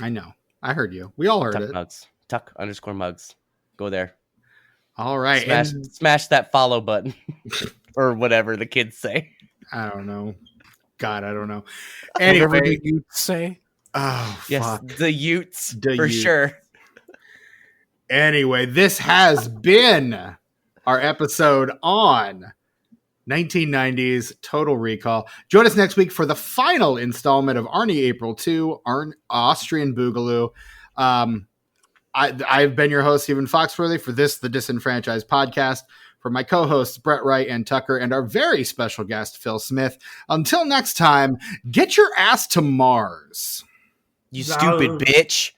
I know. I heard you. We all heard Tuck it. Mugs. Tuck_mugs. Go there. All right. Smash that follow button. Or whatever the kids say. I don't know. God, I don't know. Whatever do you say? Oh, yes, fuck. the Utes for sure. Anyway, this has been our episode on 1990s Total Recall. Join us next week for the final installment of Arnie April 2, Austrian Boogaloo. I've been your host, Stephen Foxworthy, for this, the Disenfranchised Podcast. For my co-hosts, Brett Wright and Tucker, and our very special guest, Phil Smith. Until next time, get your ass to Mars. You stupid bitch.